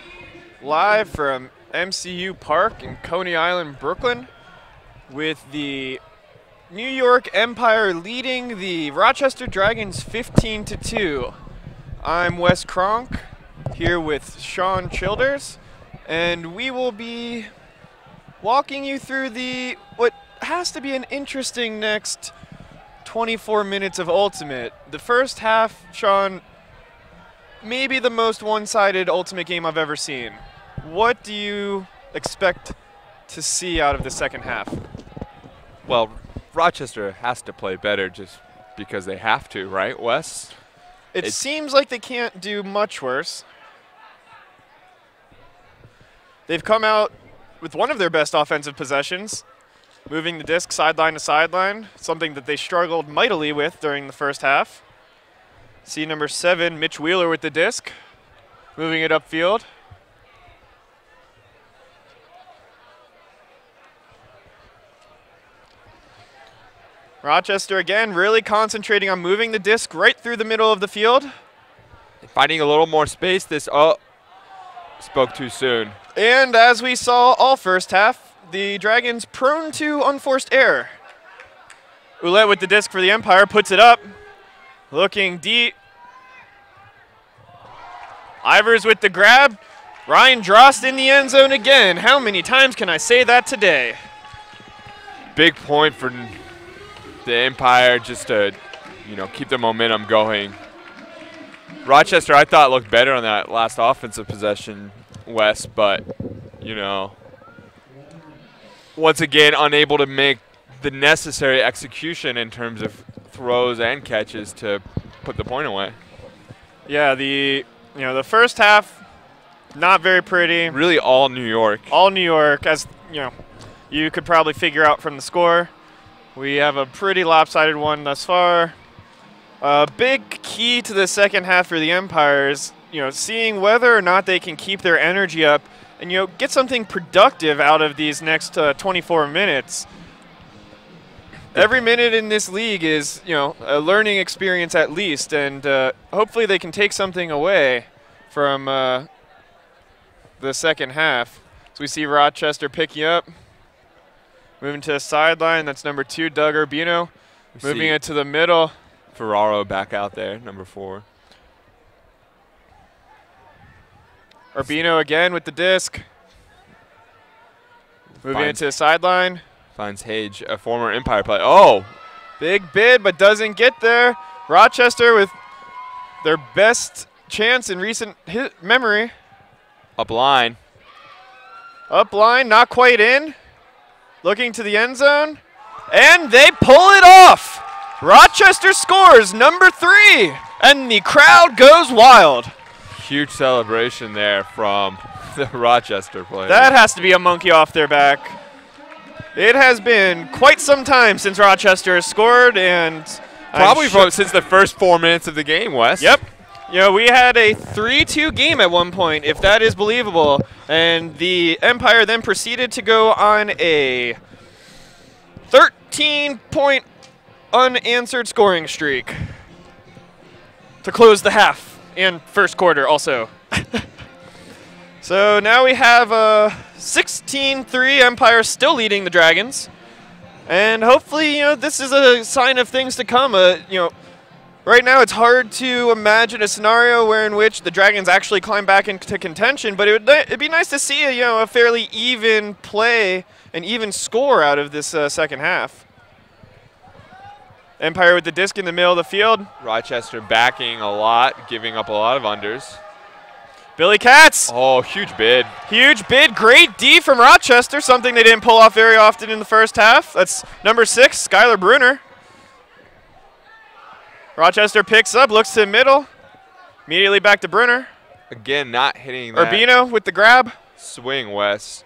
live from MCU Park in Coney Island, Brooklyn, with the New York Empire leading the Rochester Dragons 15-2. I'm Wes Kronk here with Sean Childers, and we will be walking you through what has to be an interesting next 24 minutes of Ultimate. The first half, Sean, maybe the most one-sided Ultimate game I've ever seen. What do you expect to see out of the second half? Well, Rochester has to play better just because they have to, right, Wes? It seems like they can't do much worse. They've come out with one of their best offensive possessions, moving the disc sideline to sideline, something that they struggled mightily with during the first half. See number 7, Mitch Wheeler with the disc, moving it upfield. Rochester again really concentrating on moving the disc right through the middle of the field. Finding a little more space. Spoke too soon. And as we saw all first half, the Dragons prone to unforced error. Ouellette with the disc for the Empire, puts it up, looking deep. Ivers with the grab. Ryan Drost in the end zone again. How many times can I say that today? Big point for the Empire just to, keep the momentum going. Rochester, I thought, looked better on that last offensive possession, Wes, but, once again, unable to make the necessary execution in terms of throws and catches to put the point away. Yeah, the first half, not very pretty. Really all New York. All New York, as you could probably figure out from the score. We have a pretty lopsided one thus far. A big key to the second half for the Empire is, seeing whether or not they can keep their energy up and, get something productive out of these next 24 minutes. Every minute in this league is, a learning experience at least, and hopefully they can take something away from the second half. So we see Rochester picking up, moving to the sideline. That's number 2, Doug Urbino, moving it to the middle. Ferraro back out there, number 4. Urbino again with the disc. Moving it to the sideline. Finds Hage, a former Empire player. Oh! Big bid, but doesn't get there. Rochester with their best chance in recent memory. Up line. Up line, not quite in. Looking to the end zone. And they pull it off! Rochester scores, number 3, and the crowd goes wild. Huge celebration there from the Rochester players. That has to be a monkey off their back. It has been quite some time since Rochester has scored, and probably since the first 4 minutes of the game, Wes. Yep. We had a 3-2 game at one point, if that is believable, and the Empire then proceeded to go on a 13-point unanswered scoring streak to close the half and first quarter also. So now we have a 16-3 Empire still leading the Dragons, and hopefully this is a sign of things to come. Right now it's hard to imagine a scenario in which the Dragons actually climb back into contention, but it'd be nice to see a fairly even play, an even score out of this second half. Empire with the disc in the middle of the field. Rochester backing a lot, giving up a lot of unders. Billy Katz. Oh, huge bid. Huge bid. Great D from Rochester, something they didn't pull off very often in the first half. That's number 6, Skylar Bruner. Rochester picks up, looks to the middle. Immediately back to Bruner. Again, not hitting that. Urbino with the grab. Swing, Wes.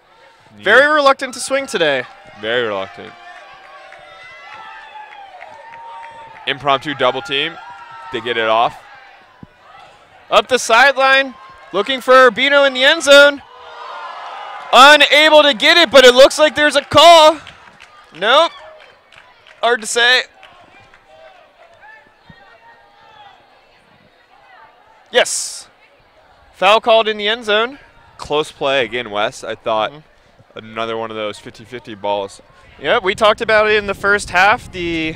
Very reluctant to swing today. Very reluctant. Impromptu double team. They get it off. Up the sideline, looking for Urbino in the end zone. Unable to get it, but it looks like there's a call. Nope. Hard to say. Yes. Foul called in the end zone. Close play again, Wes. I thought another one of those 50-50 balls. Yep, we talked about it in the first half. The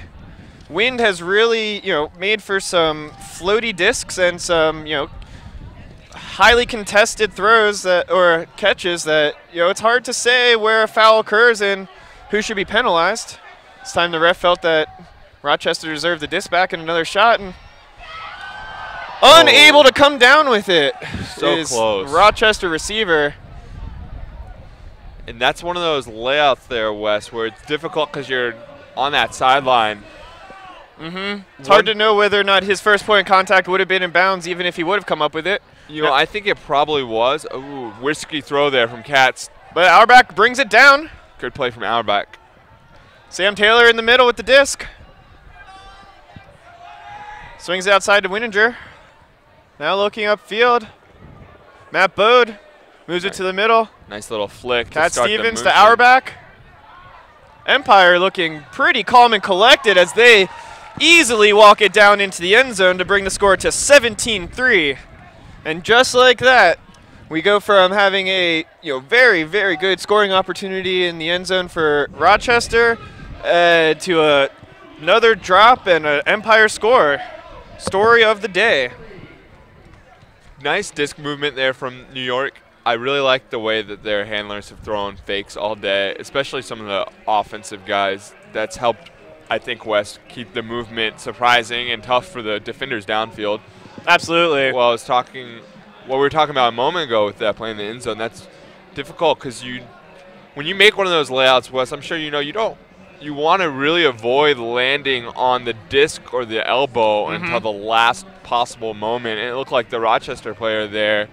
wind has really, made for some floaty discs and some, highly contested throws or catches that, it's hard to say where a foul occurs and who should be penalized. This time the ref felt that Rochester deserved the disc back and another shot, and unable to come down with it. So close. Rochester receiver. And that's one of those layouts there, Wes, where it's difficult because you're on that sideline. It's hard to know whether or not his first point of contact would have been in bounds, even if he would have come up with it. I think it probably was. Ooh, risky throw there from Katz. But Auerbach brings it down. Good play from Auerbach. Sam Taylor in the middle with the disc. Swings it outside to Wininger. Now looking upfield. Matt Bode moves it to the middle. Nice little flick. Cat Stevens to Auerbach. Empire looking pretty calm and collected as they easily walk it down into the end zone to bring the score to 17-3. And just like that, we go from having a very, very good scoring opportunity in the end zone for Rochester to another drop and an Empire score. Story of the day. Nice disc movement there from New York. I really like the way that their handlers have thrown fakes all day, especially some of the offensive guys. That's helped, I think, West keep the movement surprising and tough for the defenders downfield. Absolutely. Well, what we were talking about a moment ago with that play in the end zone, that's difficult because when you make one of those layouts, Wes, I'm sure you want to really avoid landing on the disc or the elbow until the last possible moment. And it looked like the Rochester player there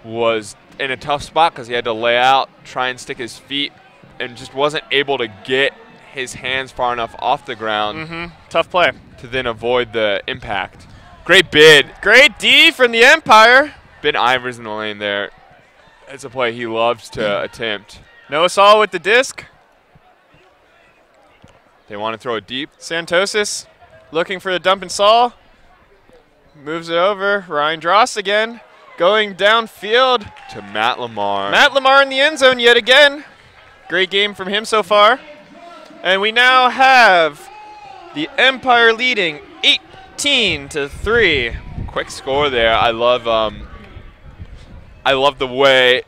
was in a tough spot because he had to lay out, try and stick his feet, and just wasn't able to get his hands far enough off the ground. Tough play. To then avoid the impact. Great bid. Great D from the Empire. Ben Ivers in the lane there. It's a play he loves to attempt. Noah Saul with the disc. They want to throw it deep. Santosis looking for the dump and Saul. Moves it over. Ryan Dross again. Going downfield. To Matt Lamar. Matt Lamar in the end zone yet again. Great game from him so far. And we now have the Empire leading 18-3. Quick score there. I love the way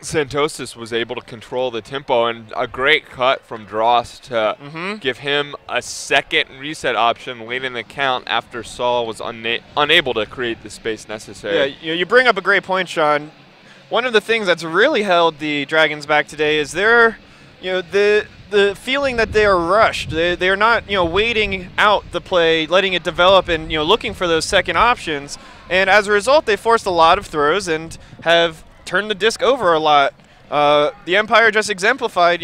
Santosis was able to control the tempo, and a great cut from Dross to give him a second reset option late in the count after Saul was unable to create the space necessary. Yeah, you bring up a great point, Sean. One of the things that's really held the Dragons back today is the feeling that they are rushed. They are not waiting out the play, letting it develop, and looking for those second options. And as a result, they forced a lot of throws and have turned the disc over a lot. The Empire just exemplified,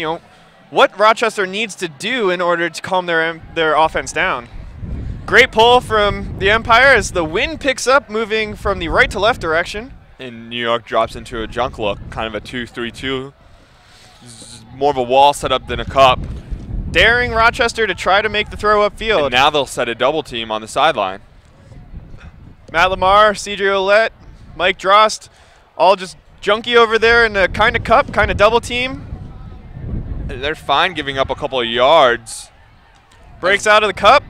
what Rochester needs to do in order to calm their offense down. Great pull from the Empire as the wind picks up, moving from the right to left direction. And New York drops into a junk look, kind of a 2-3-2. More of a wall setup than a cup. Daring Rochester to try to make the throw upfield. And now they'll set a double team on the sideline. Matt Lamar, CJ Ouellette, Mike Drost, all just junky over there in a kind of cup, kind of double team. They're fine giving up a couple of yards. Breaks out of the cup.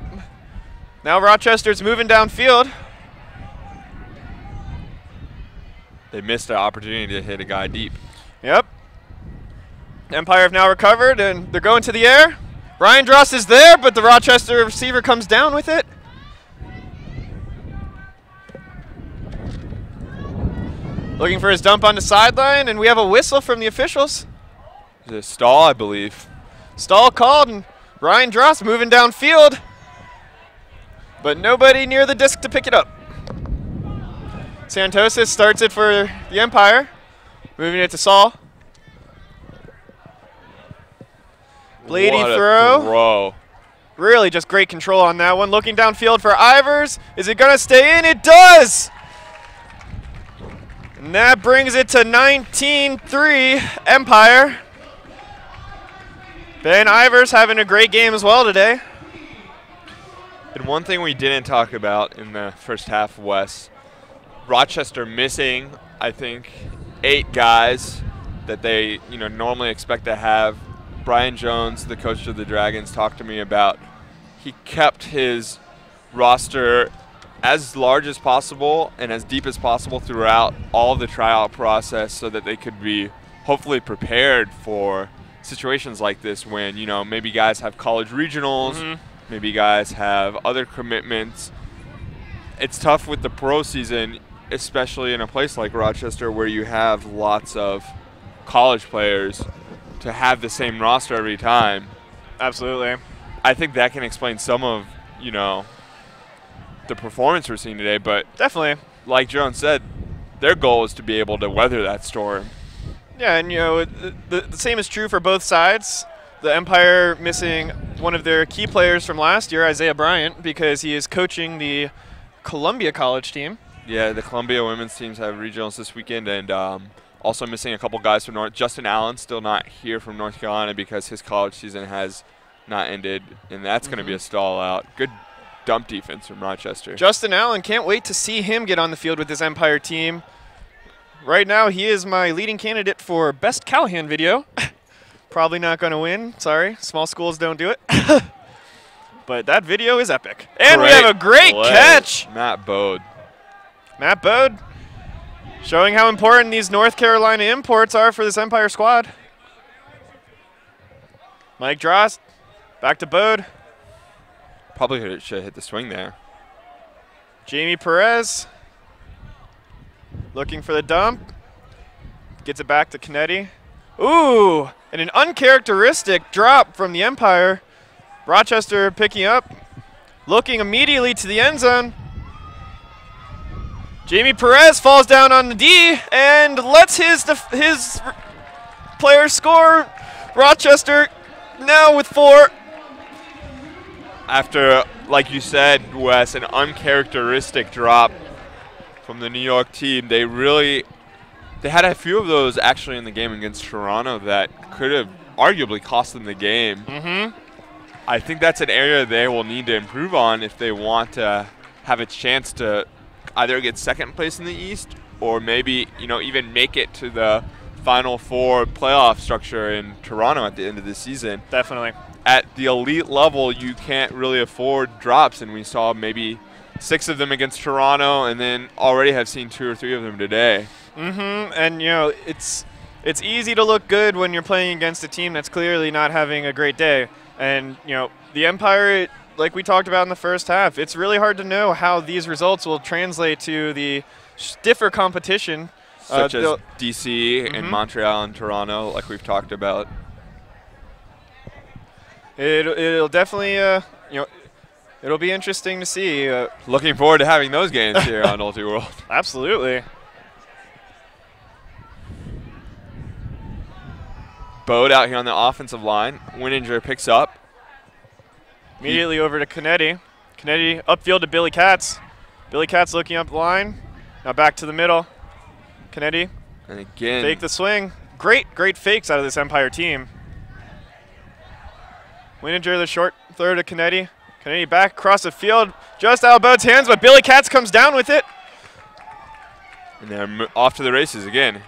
Now Rochester's moving downfield. They missed an opportunity to hit a guy deep. Yep. Empire have now recovered, and they're going to the air. Ryan Dross is there, but the Rochester receiver comes down with it. Looking for his dump on the sideline, and we have a whistle from the officials. The stall, I believe. Stall called, and Ryan Dross moving downfield, but nobody near the disc to pick it up. Santosis starts it for the Empire, moving it to Saul. Blady throw. Really just great control on that one. Looking downfield for Ivers. Is it going to stay in? It does! And that brings it to 19-3 Empire. Ben Ivers having a great game as well today. And one thing we didn't talk about in the first half, Wes, Rochester missing, I think, 8 guys that they normally expect to have. Brian Jones, the coach of the Dragons, talked to me about he kept his roster as large as possible and as deep as possible throughout all the tryout process so that they could be hopefully prepared for situations like this when, maybe guys have college regionals, maybe guys have other commitments. It's tough with the pro season, especially in a place like Rochester where you have lots of college players, to have the same roster every time. Absolutely. I think that can explain some of, the performance we're seeing today, but definitely, like Jones said, their goal is to be able to weather that storm. Yeah, and the same is true for both sides. The Empire missing one of their key players from last year, Isaiah Bryant, because he is coaching the Columbia College team. Yeah, the Columbia women's teams have regionals this weekend, and also missing a couple guys from North. Justin Allen still not here from North Carolina because his college season has not ended, and that's going to be a stall out. Good dump defense from Rochester. Justin Allen, can't wait to see him get on the field with this Empire team. Right now, he is my leading candidate for Best Callahan video. Probably not going to win. Sorry, small schools don't do it. But that video is epic. And we have a great catch. Matt Bode. Matt Bode showing how important these North Carolina imports are for this Empire squad. Mike Drost, back to Bode. Probably should have hit the swing there. Jamie Perez looking for the dump. Gets it back to Canetti. Ooh, and an uncharacteristic drop from the Empire. Rochester picking up, looking immediately to the end zone. Jamie Perez falls down on the D and lets his player score. Rochester now with 4. After, like you said, Wes, an uncharacteristic drop from the New York team, they had a few of those actually in the game against Toronto that could have arguably cost them the game. I think that's an area they will need to improve on if they want to have a chance to either get second place in the East or maybe, even make it to the Final Four playoff structure in Toronto at the end of the season. Definitely. At the elite level, you can't really afford drops, and we saw maybe 6 of them against Toronto, and then already have seen 2 or 3 of them today. And it's easy to look good when you're playing against a team that's clearly not having a great day. And the Empire, like we talked about in the first half, it's really hard to know how these results will translate to the stiffer competition, such as DC and Montreal and Toronto, like we've talked about. It'll definitely, it'll be interesting to see. Looking forward to having those games here on Ulti World. Absolutely. Bode out here on the offensive line. Wininger picks up. Immediately over to Canetti. Canetti upfield to Billy Katz. Billy Katz looking up the line. Now back to the middle. Canetti. And again. Fake the swing. Great fakes out of this Empire team. Wininger the short throw to Canetti. Canetti back across the field. Just out of Bode's hands, but Billy Katz comes down with it. And they're off to the races again.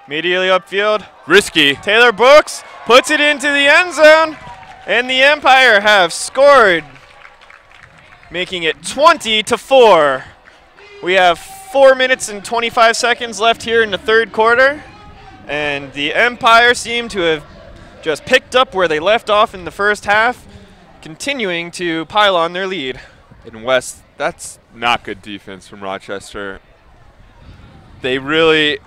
Immediately upfield. Risky. Taylor Brooks puts it into the end zone. And the Empire have scored, making it 20-4. We have 4 minutes and 25 seconds left here in the third quarter. And the Empire seem to have just picked up where they left off in the first half, continuing to pile on their lead. In West, that's not good defense from Rochester. They really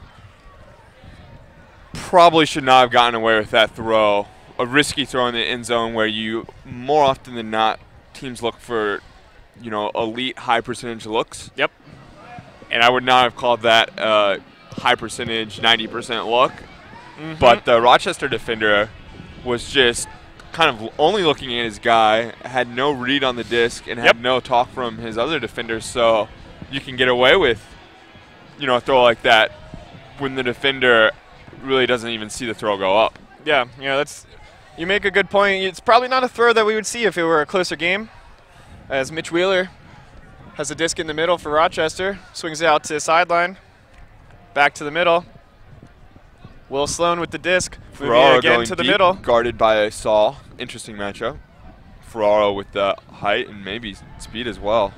probably should not have gotten away with that throw. A risky throw in the end zone where you, more often than not, teams look for, elite high percentage looks. Yep. And I would not have called that a high percentage 90% look. But the Rochester defender was just kind of only looking at his guy, had no read on the disc, and had no talk from his other defenders. So you can get away with, a throw like that when the defender really doesn't even see the throw go up. Yeah, you make a good point. It's probably not a throw that we would see if it were a closer game, as Mitch Wheeler has a disc in the middle for Rochester. Swings it out to the sideline. Back to the middle. Will Sloan with the disc. Moving again to the middle. Guarded by Saul. Interesting matchup. Ferraro with the height and maybe speed as well.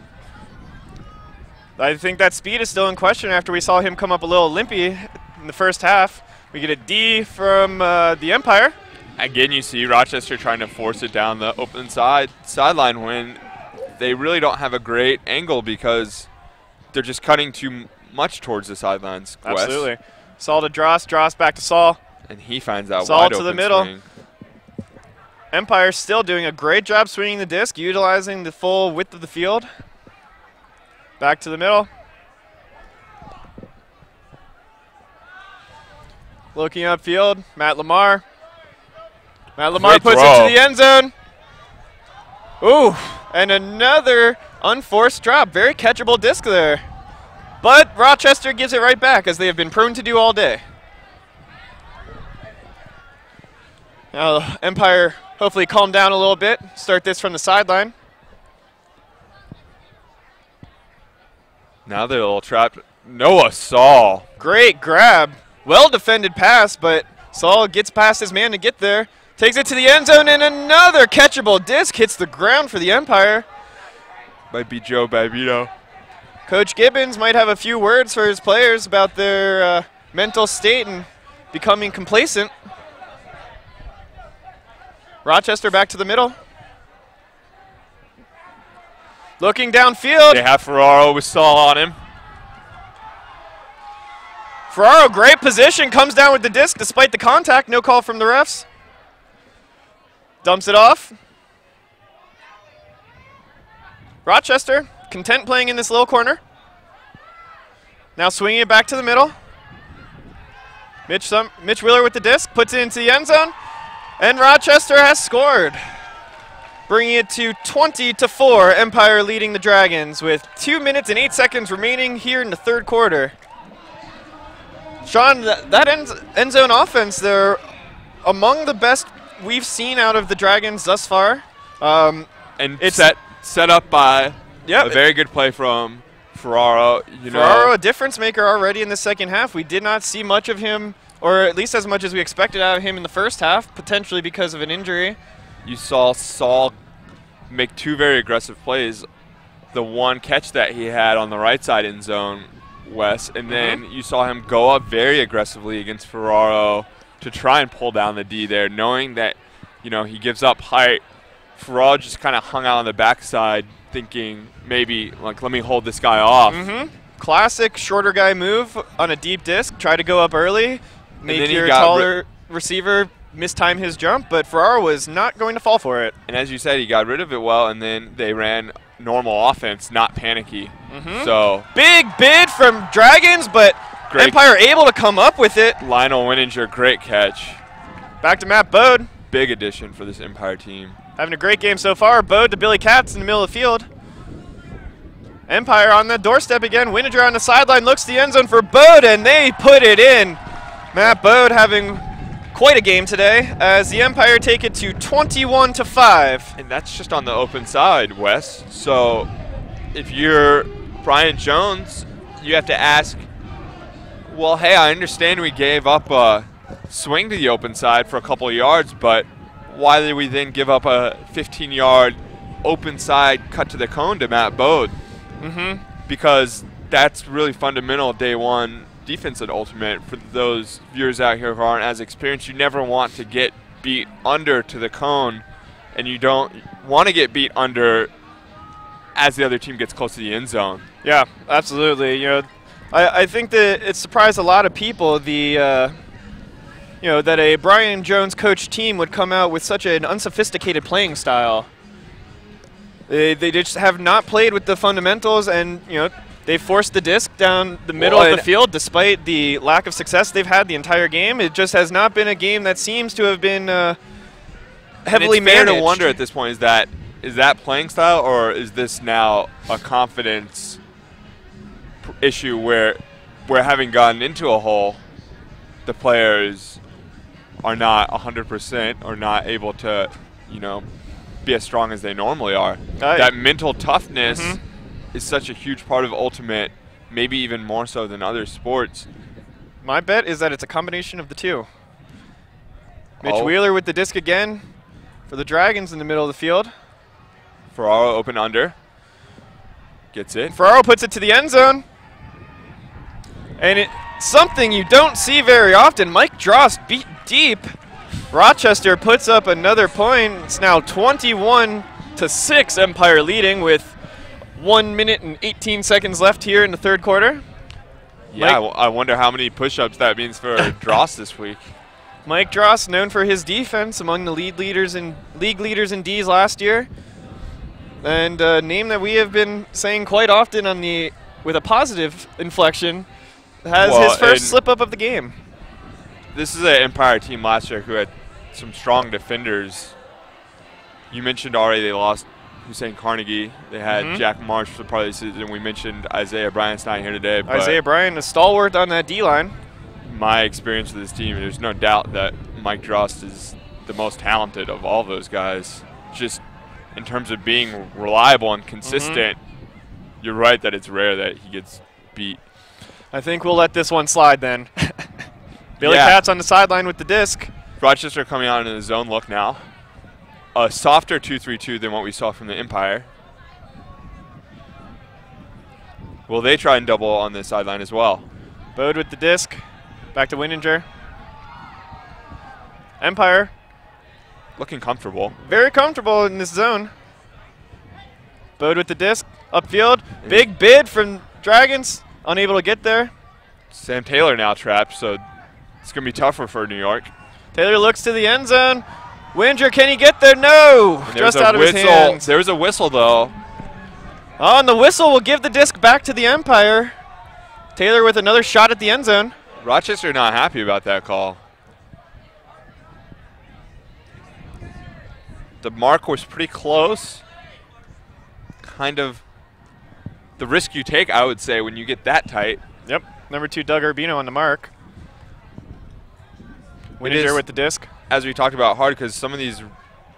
I think that speed is still in question after we saw him come up a little limpy in the first half. We get a D from the Empire. Again, you see Rochester trying to force it down the open sideline when they really don't have a great angle because they're just cutting too much towards the sidelines. Absolutely. Saul to Dross, Dross back to Saul. And he finds that Saul wide to open the middle. swing. Empire still doing a great job swinging the disc, utilizing the full width of the field. Back to the middle. Looking upfield, Matt Lamar. Matt Lamar Great puts throw. it to the end zone. Ooh, and another unforced drop. Very catchable disc there. But Rochester gives it right back, as they have been prone to do all day. Now Empire hopefully calm down a little bit, start this from the sideline. Now they're a little trapped. Noah Saul. Great grab. Well defended pass, but Saul gets past his man to get there. Takes it to the end zone, and another catchable disc hits the ground for the Empire. Might be Joe Babito. Coach Gibbons might have a few words for his players about their mental state and becoming complacent. Rochester back to the middle. Looking downfield. They have Ferraro with Saul on him. Ferraro, great position, comes down with the disc despite the contact. No call from the refs. Dumps it off. Rochester, content playing in this little corner. Now swinging it back to the middle. Mitch Wheeler with the disc, puts it into the end zone. And Rochester has scored, bringing it to 20-4, Empire leading the Dragons with 2 minutes and 8 seconds remaining here in the third quarter. Sean, that end zone offense, they're among the best we've seen out of the Dragons thus far. And it's set up by a very good play from Ferraro. Ferraro, a difference maker already in the second half. We did not see much of him, or at least as much as we expected out of him in the first half, potentially because of an injury. You saw Saul make two very aggressive plays. The one catch that he had on the right side in zone, Wes, and then you saw him go up very aggressively against Ferraro to try and pull down the D there, knowing that, he gives up height. Ferraro just kind of hung out on the backside thinking maybe, let me hold this guy off. Classic shorter guy move on a deep disc. Try to go up early, make your taller receiver mistime his jump, but Ferraro was not going to fall for it. And as you said, he got rid of it well, and then they ran normal offense, not panicky. So big bid from Dragons, but Empire able to come up with it. Lionel Winninger, great catch. Back to Matt Bode. Big addition for this Empire team. Having a great game so far. Bode to Billy Katz in the middle of the field. Empire on the doorstep again. Winninger on the sideline, looks to the end zone for Bode, and they put it in. Matt Bode having quite a game today as the Empire take it to 21-5. And that's just on the open side, Wes. So if you're Brian Jones, you have to ask, well, hey, I understand we gave up a swing to the open side for a couple of yards, but why did we then give up a 15-yard open side cut to the cone to Matt Bode? Because that's really fundamental day one defense at Ultimate. For those viewers out here who aren't as experienced, you never want to get beat under to the cone, and you don't want to get beat under as the other team gets close to the end zone. Yeah, absolutely. I think that it surprised a lot of people that a Brian Jones coach team would come out with such an unsophisticated playing style. They just have not played with the fundamentals, and they forced the disc down the middle of the field despite the lack of success they've had the entire game. It just has not been a game that seems to have been heavily managed. It's fair to wonder at this point, is that playing style, or is this now a confidence issue where having gotten into a hole, the players are not 100% or not able to, be as strong as they normally are. That mental toughness is such a huge part of Ultimate, maybe even more so than other sports. My bet is that it's a combination of the two. Mitch Oh. Wheeler with the disc again for the Dragons in the middle of the field. Ferraro open under. Gets it. Ferraro puts it to the end zone. And it's something you don't see very often. Mike Drost beat deep. Rochester puts up another point. It's now 21-6, Empire leading with 1 minute and 18 seconds left here in the third quarter. Yeah, I wonder how many push-ups that means for Drost this week. Mike Drost, known for his defense, among the league leaders in Ds last year, and a name that we have been saying quite often on with a positive inflection, has his first slip-up of the game. This is an Empire team last year who had some strong defenders. You mentioned already they lost Hussein Carnegie. They had Jack Marsh for part of the season. We mentioned Isaiah Bryant's not here today. But Isaiah Bryant, a stalwart on that D-line. My experience with this team, there's no doubt that Mike Drost is the most talented of all those guys. Just in terms of being reliable and consistent, you're right that it's rare that he gets beat. I think we'll let this one slide then. Billy Katz on the sideline with the disc. Rochester coming out in the zone look now. A softer 2-3-2 than what we saw from the Empire. Will they try and double on the sideline as well? Bode with the disc. Back to Winninger. Empire. Looking comfortable. Very comfortable in this zone. Bode with the disc. Upfield. Big bid from Dragons. Unable to get there. Sam Taylor now trapped, so it's going to be tougher for New York. Taylor looks to the end zone. Winninger, can he get there? No! Just out of his hands. There's a whistle, though. Oh, and the whistle will give the disc back to the Empire. Taylor with another shot at the end zone. Rochester not happy about that call. The mark was pretty close. Kind of the risk you take, I would say, when you get that tight. Yep. Number 2, Doug Urbino on the mark. Winninger with the disc. As we talked about, hard because some of these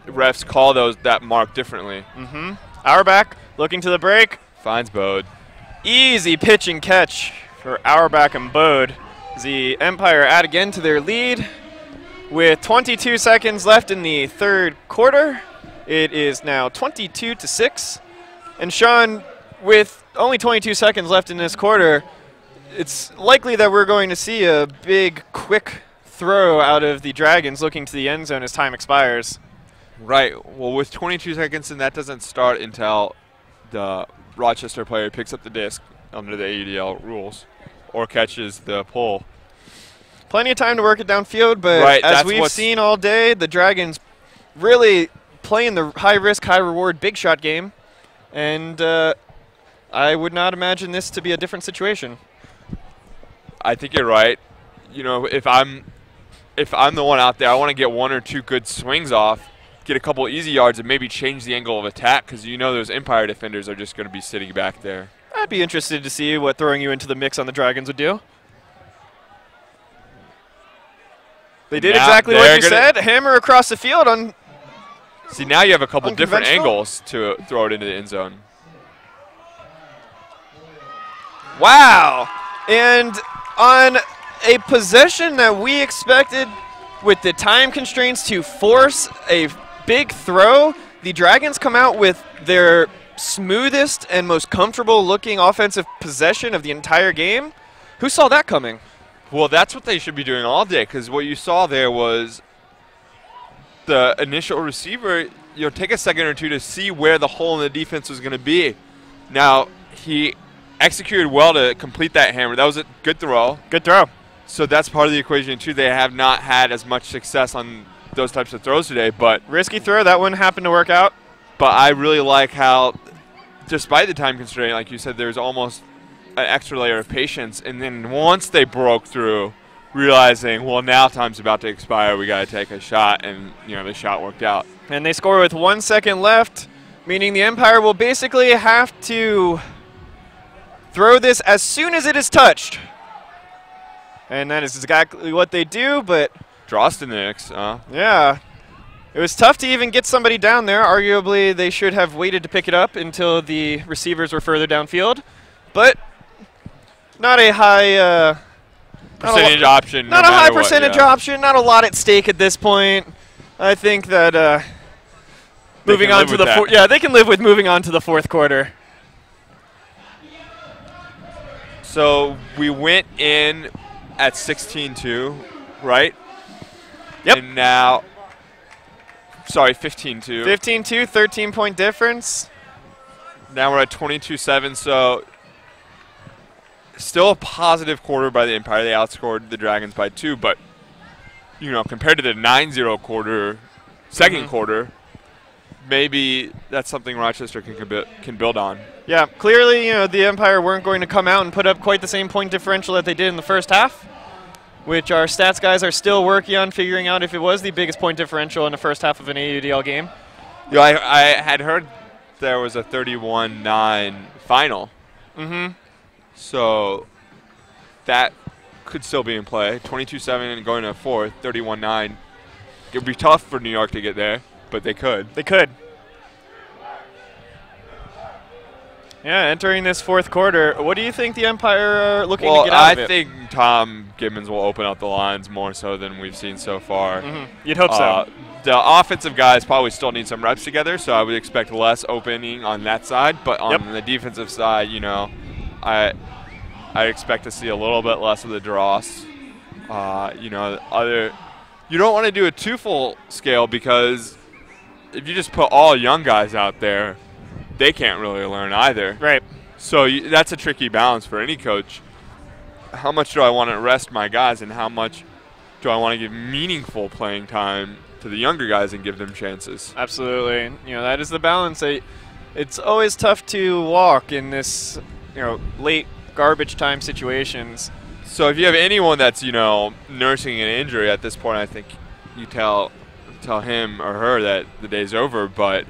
refs call that mark differently. Auerbach looking to the break. Finds Bode. Easy pitch and catch for Auerbach and Bode. The Empire add again to their lead. With 22 seconds left in the third quarter, it is now 22-6. And Sean, with only 22 seconds left in this quarter, it's likely that we're going to see a big, quick throw out of the Dragons looking to the end zone as time expires. Right. Well, with 22 seconds, and that doesn't start until the Rochester player picks up the disc under the AUDL rules or catches the pull. Plenty of time to work it downfield, but as we've seen all day, the Dragons really playing the high-risk, high-reward big shot game, and I would not imagine this to be a different situation. I think you're right. You know, if I'm the one out there, I want to get 1 or 2 good swings off, get a couple easy yards, and maybe change the angle of attack because you know those Empire defenders are just going to be sitting back there. I'd be interested to see what throwing you into the mix on the Dragons would do. They did exactly what you said. Hammer across the field on. See, now you have a couple different angles to throw it into the end zone. Wow. And on a possession that we expected with the time constraints to force a big throw, the Dragons come out with their smoothest and most comfortable looking offensive possession of the entire game. Who saw that coming? Well, that's what they should be doing all day because what you saw there was the initial receiver, take a second or two to see where the hole in the defense was going to be. Now, he executed well to complete that hammer. That was a good throw. Good throw. So that's part of the equation, too. They have not had as much success on those types of throws today. But risky throw. That one happened to work out. But I really like how, despite the time constraint, like you said, there's almost an extra layer of patience. And then once they broke through, realizing, well, now time's about to expire, we got to take a shot. And, the shot worked out. And they score with 1 second left, meaning the Empire will basically have to throw this as soon as it is touched. And that is exactly what they do, but Drost in the mix, yeah. It was tough to even get somebody down there. Arguably, they should have waited to pick it up until the receivers were further downfield. But not a high percentage option. Not a high percentage option. Not a lot at stake at this point. I think that moving on to the they can live with moving on to the fourth quarter. So we went in at 16-2, right? Yep. And now, sorry, 15-2. 15-2, 13-point difference. Now we're at 22-7, so still a positive quarter by the Empire. They outscored the Dragons by 2, but, you know, compared to the 9-0 quarter, second quarter, maybe that's something Rochester can build on. Yeah, clearly, you know, the Empire weren't going to come out and put up quite the same point differential that they did in the first half, which our stats guys are still working on figuring out if it was the biggest point differential in the first half of an AUDL game. Yeah, I had heard there was a 31-9 final. So that could still be in play. 22-7 and going to fourth, 31-9. It would be tough for New York to get there, but they could. They could. Yeah, entering this fourth quarter, what do you think the Empire are looking to get out of it? I think Tom Gibbons will open up the lines more so than we've seen so far. You'd hope so. The offensive guys probably still need some reps together, so I would expect less opening on that side. But on the defensive side, you know, I expect to see a little bit less of the dross. You know, you don't want to do a too full scale because if you just put all young guys out there, they can't really learn either. Right. So that's a tricky balance for any coach. How much do I want to rest my guys and how much do I want to give meaningful playing time to the younger guys and give them chances? Absolutely. You know, that is the balance. It's always tough to walk in this, you know, late garbage time situations. So if you have anyone that's, you know, nursing an injury at this point, I think you tell him or her that the day's over, but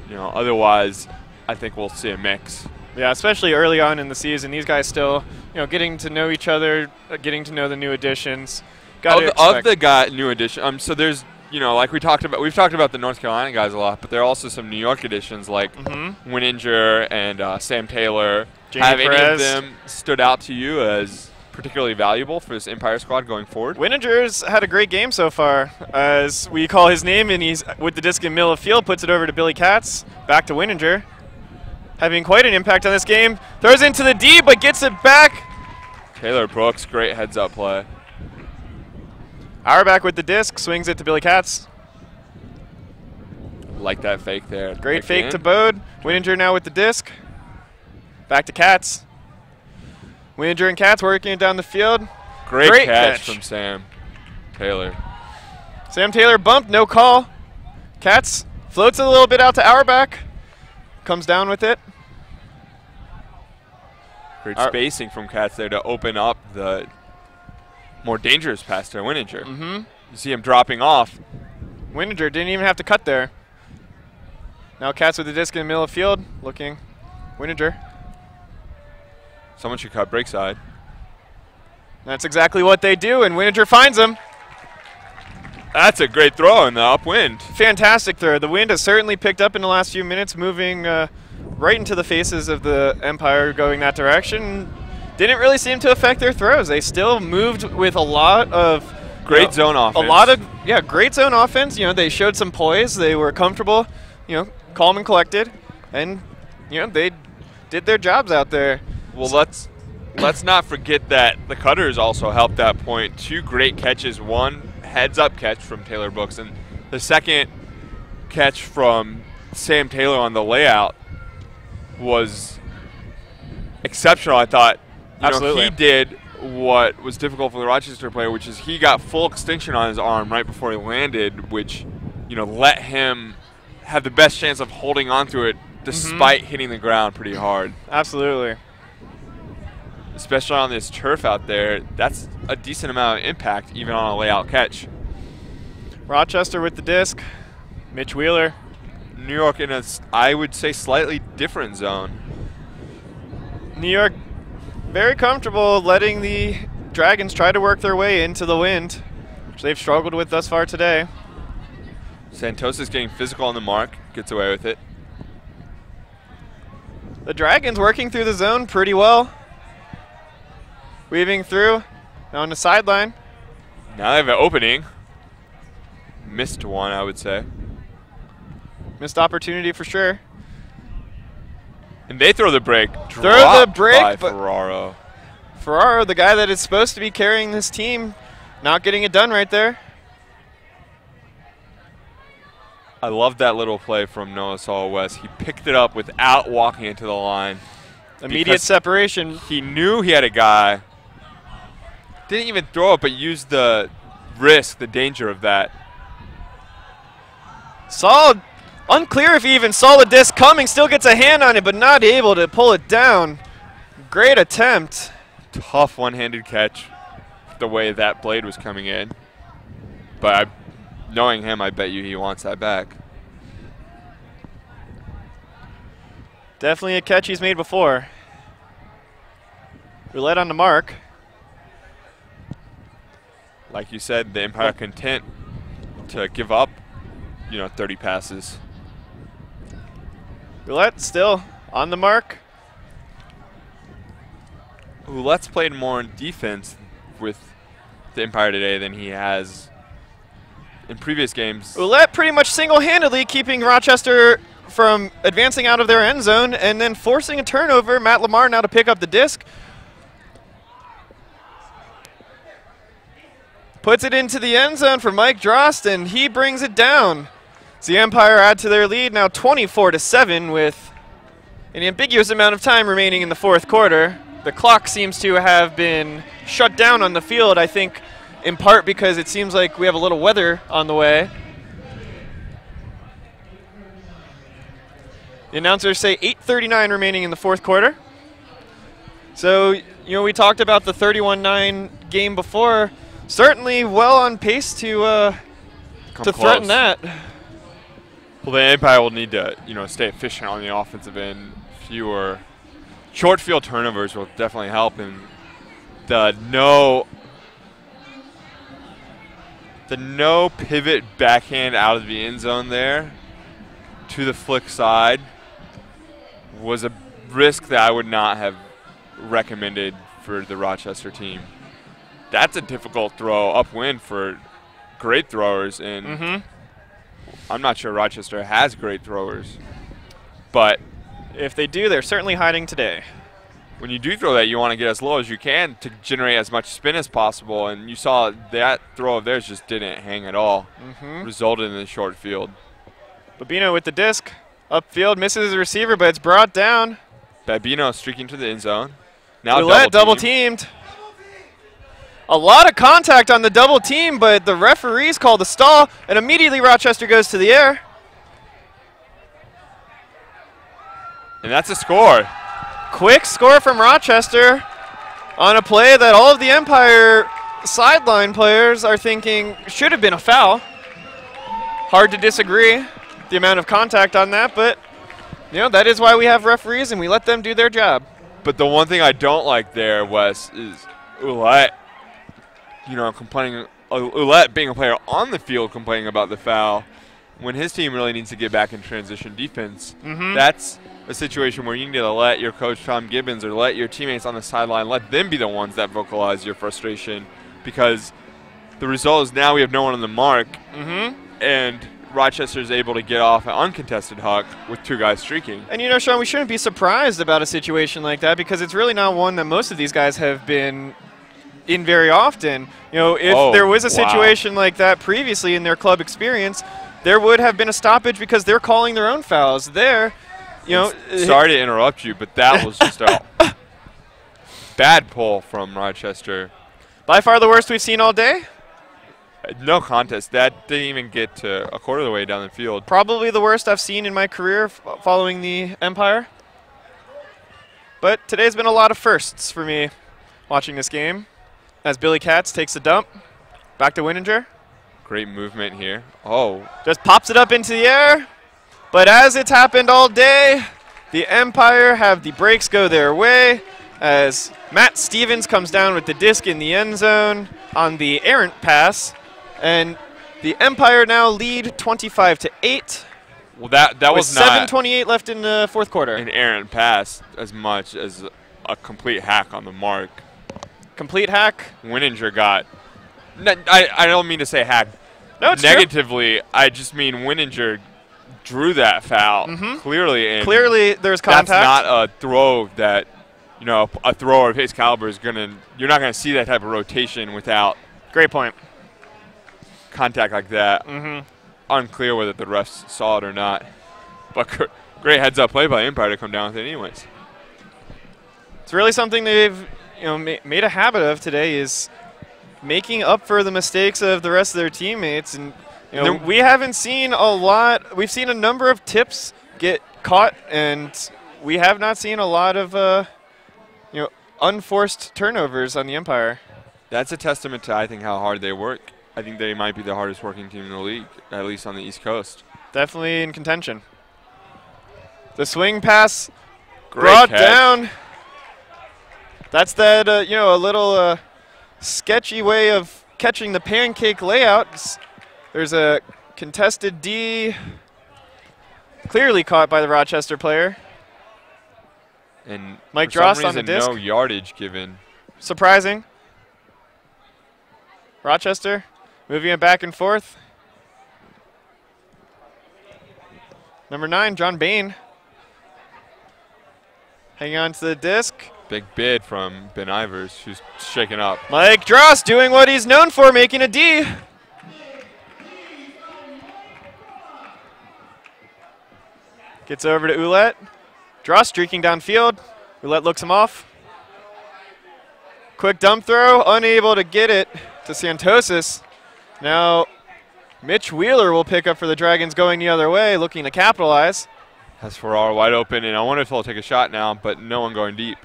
you know, otherwise, I think we'll see a mix. Yeah, especially early on in the season, these guys still, you know, getting to know each other, getting to know the new additions. Of the new addition, so there's, you know, like we've talked about the North Carolina guys a lot, but there are also some New York additions like Wininger and Sam Taylor. Have any of them stood out to you as particularly valuable for this Empire squad going forward? Wininger's had a great game so far. As we call his name, and he's with the disc in the middle of the field, puts it over to Billy Katz. Back to Wininger. Having quite an impact on this game. Throws into the D, but gets it back. Taylor Brooks, great heads-up play. Auerbach with the disc, swings it to Billy Katz. Like that fake there. Great fake to Bode. Wininger now with the disc. Back to Katz. Wininger and Katz working it down the field. Great catch from Sam Taylor. Sam Taylor bumped, no call. Katz floats it a little bit out to Auerbach. Comes down with it. Great spacing from Katz there to open up the more dangerous pass to Wininger. You see him dropping off. Wininger didn't even have to cut there. Now Katz with the disc in the middle of the field, looking. Wininger. Someone should cut break side. That's exactly what they do, and Wininger finds him. That's a great throw in the upwind. Fantastic throw. The wind has certainly picked up in the last few minutes, moving right into the faces of the Empire going that direction. Didn't really seem to affect their throws. They still moved with a lot of great zone offense. A lot of great zone offense. You know, they showed some poise. They were comfortable, you know, calm and collected, and you know, they did their jobs out there. Well, let's not forget that the cutters also helped that point. 2 great catches, one heads-up catch from Taylor Brooks, and the second catch from Sam Taylor on the layout was exceptional, I thought. Absolutely. He did what was difficult for the Rochester player, which is he got full extension on his arm right before he landed, which, you know, let him have the best chance of holding on to it despite hitting the ground pretty hard. Absolutely. Especially on this turf out there, that's a decent amount of impact even on a layout catch. Rochester with the disc. Mitch Wheeler. New York in a, I would say, slightly different zone. New York very comfortable letting the Dragons try to work their way into the wind, which they've struggled with thus far today. Santos is getting physical on the mark, gets away with it. The Dragons working through the zone pretty well. Weaving through, now on the sideline. Now they have an opening. Missed one, I would say. Missed opportunity for sure. And they throw the break. Throw the break, by but Ferraro. Ferraro, the guy that is supposed to be carrying this team, not getting it done right there. I love that little play from Noah Saul West. He picked it up without walking into the line. Immediate separation. He knew he had a guy. Didn't even throw it, but used the risk, the danger of that. Saul, unclear if he even saw the disc coming, still gets a hand on it, but not able to pull it down. Great attempt. Tough one-handed catch, the way that blade was coming in. But knowing him, I bet you he wants that back. Definitely a catch he's made before. Roulette on the mark. Like you said, the Empire content to give up, 30 passes. Roulette still on the mark. Roulette's played more in defense with the Empire today than he has in previous games. Roulette pretty much single-handedly keeping Rochester from advancing out of their end zone and then forcing a turnover. Matt Lamar now to pick up the disc. Puts it into the end zone for Mike Drost, and he brings it down. So the Empire add to their lead now 24-7 with an ambiguous amount of time remaining in the fourth quarter. The clock seems to have been shut down on the field, I think, in part because it seems like we have a little weather on the way. The announcers say 8:39 remaining in the fourth quarter. So, we talked about the 31-9 game before. Certainly well on pace to threaten that. Well, the Empire will need to, stay efficient on the offensive end. Fewer short field turnovers will definitely help. And the no pivot backhand out of the end zone there to the flick side was a risk that I would not have recommended for the Rochester team. That's a difficult throw upwind for great throwers, and I'm not sure Rochester has great throwers. But if they do, they're certainly hiding today. When you do throw that, you want to get as low as you can to generate as much spin as possible, and you saw that throw of theirs just didn't hang at all. Resulted in the short field. Babino with the disc. Upfield, misses the receiver, but it's brought down. Babino streaking to the end zone. Now Roulette double teamed. A lot of contact on the double team, but the referees called a stall, and immediately Rochester goes to the air. And that's a score. Quick score from Rochester on a play that all of the Empire sideline players are thinking should have been a foul. Hard to disagree the amount of contact on that, but that is why we have referees and we let them do their job. But the one thing I don't like there, Wes, is Roulette, complaining, Roulette being a player on the field complaining about the foul when his team really needs to get back in transition defense. That's a situation where you need to let your coach, Tom Gibbons, or let your teammates on the sideline, let them be the ones that vocalize your frustration, because the result is now we have no one on the mark, and Rochester is able to get off an uncontested huck with two guys streaking. And Sean, we shouldn't be surprised about a situation like that because it's really not one that most of these guys have been in very often. If there was a situation like that previously in their club experience, there would have been a stoppage because they're calling their own fouls. Sorry to interrupt you, but that was just a bad pull from Rochester. By far the worst we've seen all day. No contest. That didn't even get to a quarter of the way down the field. Probably the worst I've seen in my career following the Empire. But today's been a lot of firsts for me watching this game. As Billy Katz takes a dump. Back to Wininger. Great movement here. Just pops it up into the air. But as it's happened all day, the Empire have the breaks go their way as Matt Stevens comes down with the disc in the end zone on the errant pass. And The Empire now lead 25-8. Well, that was not 7:28 left in the fourth quarter. an errant pass as much as a complete hack on the mark. Complete hack. Wininger got. I don't mean to say hack. No, it's negatively. true. I just mean Wininger drew that foul clearly. And clearly, there's contact. That's not a throw that, a thrower of his caliber is gonna. You're not gonna see that type of rotation without. Great point. Contact like that. Unclear whether the refs saw it or not, but great heads-up play by Empire to come down with it anyways. It's really something they've made a habit of today, is making up for the mistakes of the rest of their teammates. And we haven't seen a lot. We've seen a number of tips get caught, and we have not seen a lot of unforced turnovers on the Empire. That's a testament to, I think, how hard they work. I think they might be the hardest working team in the league, at least on the East Coast. Definitely in contention. The swing pass Great brought catch. down. That's that, a little sketchy way of catching the pancake layout. There's a contested D, clearly caught by the Rochester player. And Mike for some Drost on the reason, disc. no yardage given. Surprising. Rochester moving it back and forth. Number 9, John Bain. Hanging on to the disc. Big bid from Ben Ivers, who's shaking up. Mike Drost doing what he's known for, making a D. Gets over to Ouellette. Drost streaking downfield. Ouellette looks him off. Quick dump throw, unable to get it to Santosis. Now Mitch Wheeler will pick up for the Dragons going the other way, looking to capitalize. Has Ferraro wide open, and I wonder if he'll take a shot now, but no one going deep.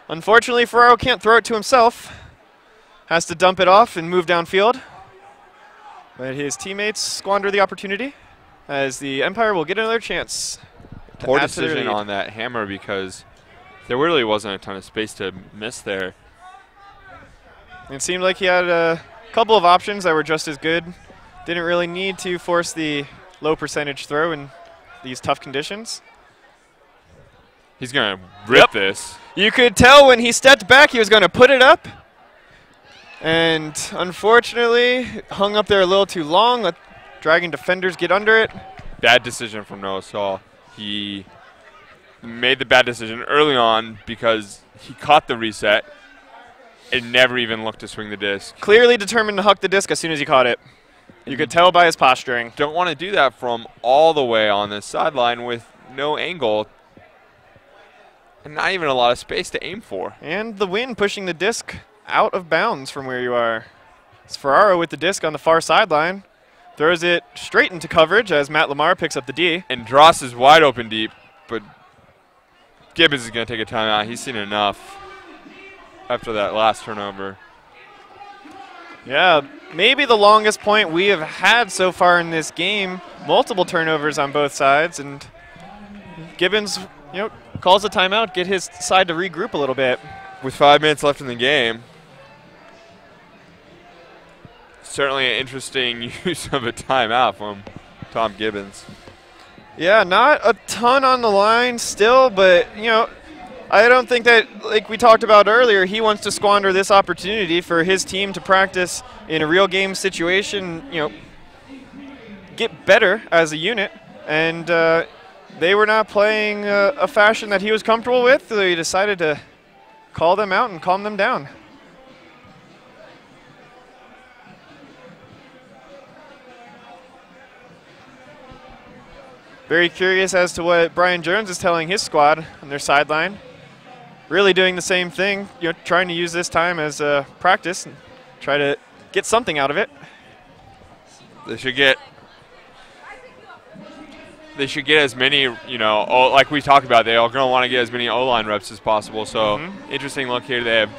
Unfortunately, Ferraro can't throw it to himself. Has to dump it off and move downfield. But his teammates squander the opportunity, as the Empire will get another chance. Poor decision on that hammer, because there really wasn't a ton of space to miss there. It seemed like he had a couple of options that were just as good. Didn't really need to force the low percentage throw in these tough conditions. He's going to rip this. You could tell when he stepped back he was going to put it up. And unfortunately, hung up there a little too long. Let Dragon defenders get under it. Bad decision from Noah Saul. He made the bad decision early on because he caught the reset and never even looked to swing the disc. Clearly determined to huck the disc as soon as he caught it. You could tell by his posturing. Don't want to do that from all the way on this sideline with no angle and not even a lot of space to aim for. And the wind pushing the disc out of bounds from where you are. It's Ferraro with the disc on the far sideline. Throws it straight into coverage as Matt Lamar picks up the D. And Dross is wide open deep, but Gibbons is going to take a timeout. He's seen enough after that last turnover. Yeah, maybe the longest point we have had so far in this game. Multiple turnovers on both sides, and Gibbons, calls a timeout, get his side to regroup a little bit. With 5 minutes left in the game, certainly an interesting use of a timeout from Tom Gibbons. Yeah, not a ton on the line still, but, I don't think that, like we talked about earlier, he wants to squander this opportunity for his team to practice in a real game situation, get better as a unit. And they were not playing a fashion that he was comfortable with, so he decided to call them out and calm them down. Very curious as to what Brian Jones is telling his squad on their sideline. Really doing the same thing, trying to use this time as practice and try to get something out of it. They should get as many, like we talked about, they're going to want to get as many O-line reps as possible. So interesting look here. They have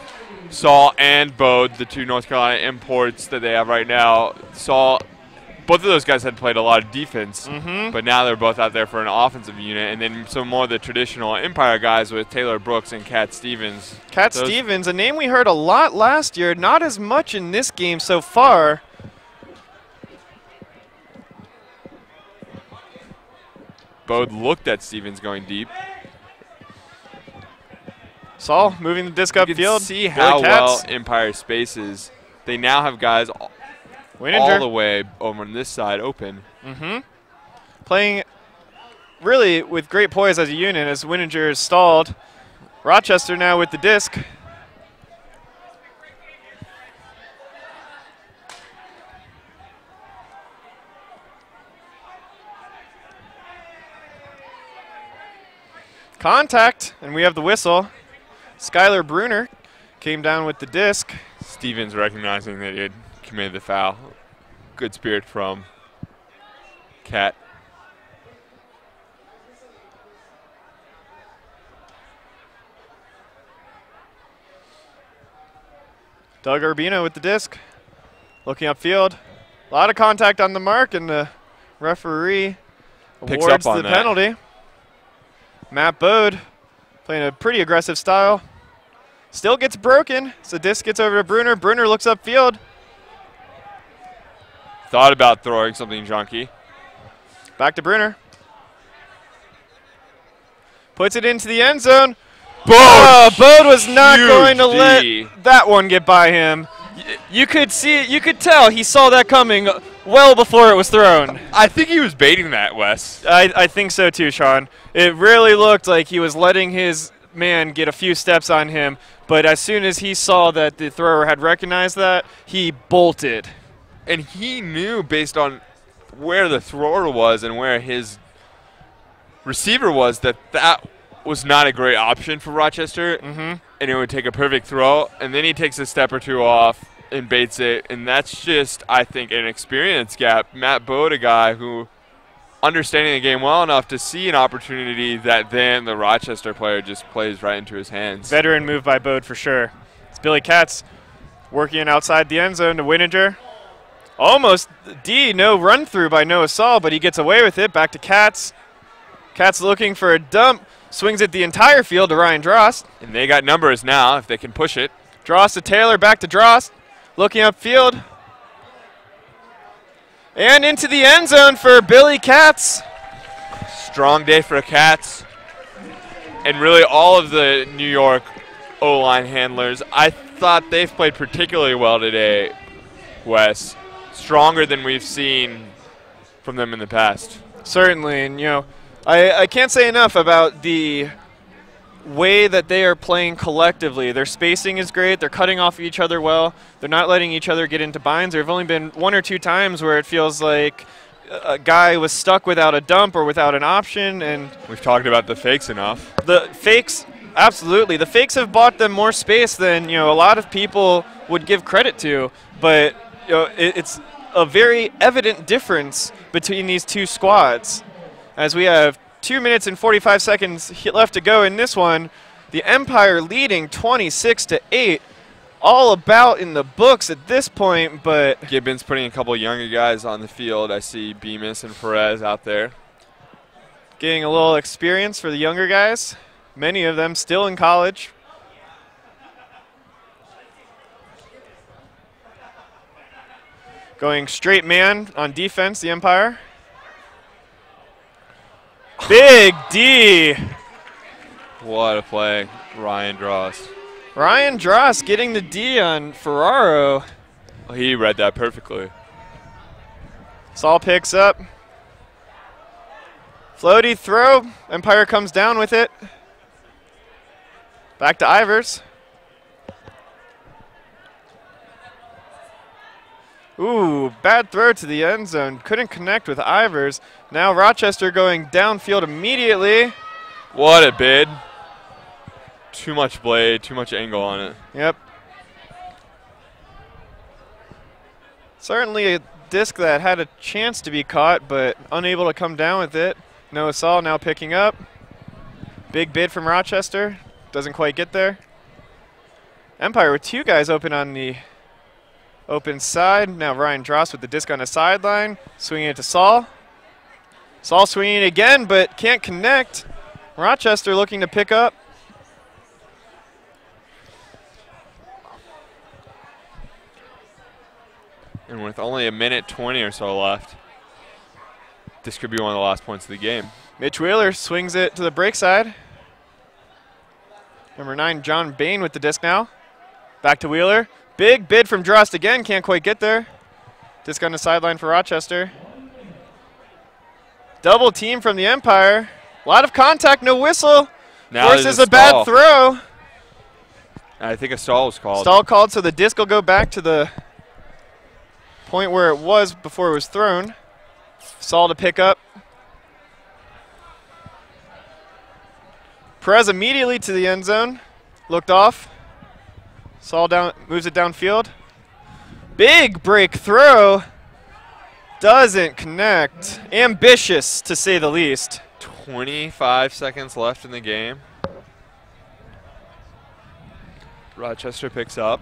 Saul and Bode, the 2 North Carolina imports that they have right now. Saul, both of those guys had played a lot of defense, but now they're both out there for an offensive unit. And then some more of the traditional Empire guys with Taylor Brooks and Cat Stevens. Cat Stevens, a name we heard a lot last year, not as much in this game so far. Bode looked at Stevens going deep. Saul moving the disc upfield. You can see how well Empire spaces. They now have guys all the way over on this side open. Playing really with great poise as a unit as Wininger is stalled. Rochester now with the disc. Contact, and we have the whistle. Skylar Bruner came down with the disc. Stevens recognizing that he had committed the foul. Good spirit from Cat. Doug Urbino with the disc. Looking upfield. A lot of contact on the mark, and the referee awards the penalty. Matt Bode playing a pretty aggressive style. Still gets broken, so disc gets over to Bruner. Bruner looks upfield. Thought about throwing something junky. Back to Bruner. Puts it into the end zone. Bode was not going to let that one get by him. You could see it, you could tell he saw that coming well before it was thrown. I think he was baiting that, Wes. I think so too, Sean. It really looked like he was letting his man get a few steps on him, but as soon as he saw that the thrower had recognized that, he bolted. And he knew based on where the thrower was and where his receiver was that that was not a great option for Rochester, and it would take a perfect throw, and then he takes a step or two off and baits it, and that's just, I think, an experience gap. Matt Bode, a guy who understanding the game well enough to see an opportunity that then the Rochester player just plays right into his hands. Veteran move by Bode for sure. It's Billy Katz working outside the end zone to Wininger. Almost no run through by Noah Saul, but he gets away with it. Back to Katz. Katz looking for a dump. Swings it the entire field to Ryan Drost. And they got numbers now if they can push it. Drost to Taylor, back to Drost. Looking upfield. And into the end zone for Billy Katz. Strong day for Katz. And really all of the New York O-line handlers, I thought they've played particularly well today, Wes. Stronger than we've seen from them in the past. Certainly, and you know, I can't say enough about the way that they are playing collectively. Their spacing is great. They're cutting off each other well. They're not letting each other get into binds. There have only been one or two times where it feels like a guy was stuck without a dump or without an option. And we've talked about the fakes enough. The fakes, absolutely. The fakes have bought them more space than a lot of people would give credit to. But it's a very evident difference between these two squads. As we have 2 minutes and 45 seconds left to go in this one, the Empire leading 26-8, all about in the books at this point, but Gibbons putting a couple younger guys on the field. I see Bemis and Perez out there. Getting a little experience for the younger guys, many of them still in college. Going straight man on defense, the Empire. Big D. What a play, Ryan Drost. Ryan Drost getting the D on Ferraro. He read that perfectly. Saul picks up. Floaty throw. Empire comes down with it. Back to Ivers. Ooh, bad throw to the end zone. Couldn't connect with Ivers. Now Rochester going downfield immediately. What a bid. Too much blade, too much angle on it. Yep. Certainly a disc that had a chance to be caught, but unable to come down with it. Noah Saul now picking up. Big bid from Rochester. Doesn't quite get there. Empire with two guys open on the open side. Now Ryan Drost with the disc on the sideline. Swinging it to Saul. Saul swinging it again, but can't connect. Rochester looking to pick up. And with only a minute 20 or so left, This could be one of the last points of the game. Mitch Wheeler swings it to the break side. Number 9, John Bain with the disc now. Back to Wheeler. Big bid from Drost again. Can't quite get there. Disc on the sideline for Rochester. Double team from the Empire. A lot of contact, no whistle. Now Forces a bad throw. I think a stall was called. Stall called, so the disc will go back to the point where it was before it was thrown. Saul to pick up. Perez immediately to the end zone. Looked off. Saul down, moves it downfield. Big break throw. Doesn't connect. Ambitious, to say the least. 25 seconds left in the game. Rochester picks up.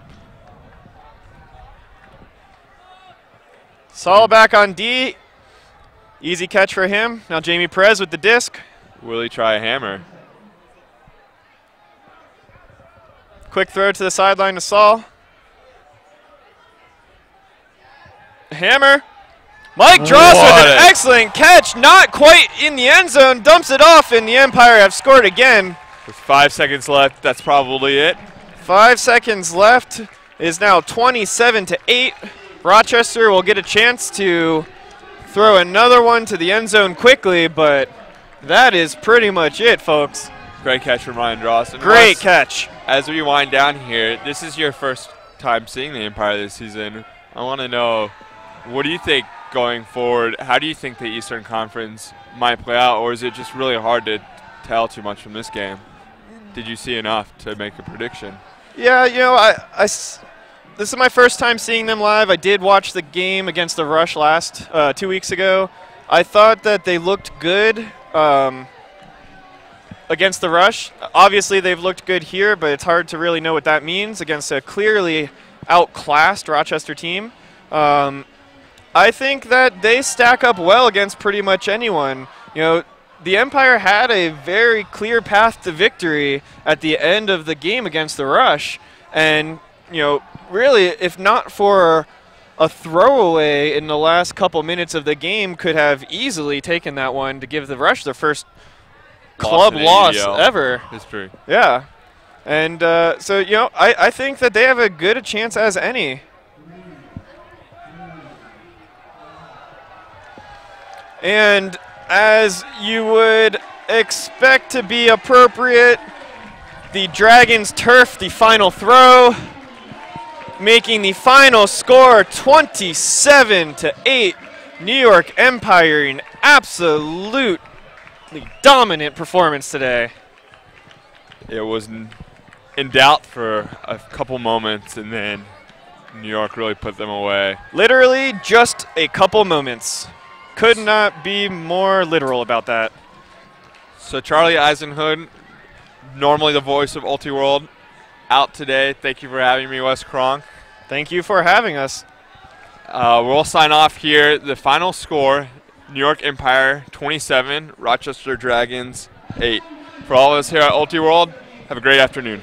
Saul back on D. Easy catch for him. Now Jamie Perez with the disc. Will he try a hammer? Quick throw to the sideline to Saul. Hammer. Mike Dross with an excellent catch. Not quite in the end zone. Dumps it off, and the Empire have scored again. With 5 seconds left, that's probably it. 5 seconds left. It is now 27-8. Rochester will get a chance to throw another one to the end zone quickly, but that is pretty much it, folks. Great catch from Ryan Dross. Great catch. As we wind down here, this is your first time seeing the Empire this season. I want to know, what do you think going forward? How do you think the Eastern Conference might play out, or is it just really hard to tell too much from this game? Did you see enough to make a prediction? Yeah, you know, this is my first time seeing them live. I did watch the game against the Rush 2 weeks ago. I thought that they looked good against the Rush. Obviously, they've looked good here, but it's hard to really know what that means against a clearly outclassed Rochester team. I think that they stack up well against pretty much anyone. You know, the Empire had a very clear path to victory at the end of the game against the Rush. And, you know, really, if not for a throwaway in the last couple minutes of the game, could have easily taken that one to give the Rush their first club loss ever. History. Yeah. And so, you know, I think that they have as good a chance as any. And as you would expect to be appropriate, the Dragons turf the final throw, making the final score 27-8. New York Empire in absolutely dominant performance today. It was in doubt for a couple moments, and then New York really put them away. Literally just a couple moments. Could not be more literal about that. So Charlie Eisenhood, normally the voice of Ultiworld, out today. Thank you for having me, Wes Kronk. Thank you for having us. We'll sign off here. The final score, New York Empire 27, Rochester Dragons 8. For all of us here at Ultiworld, have a great afternoon.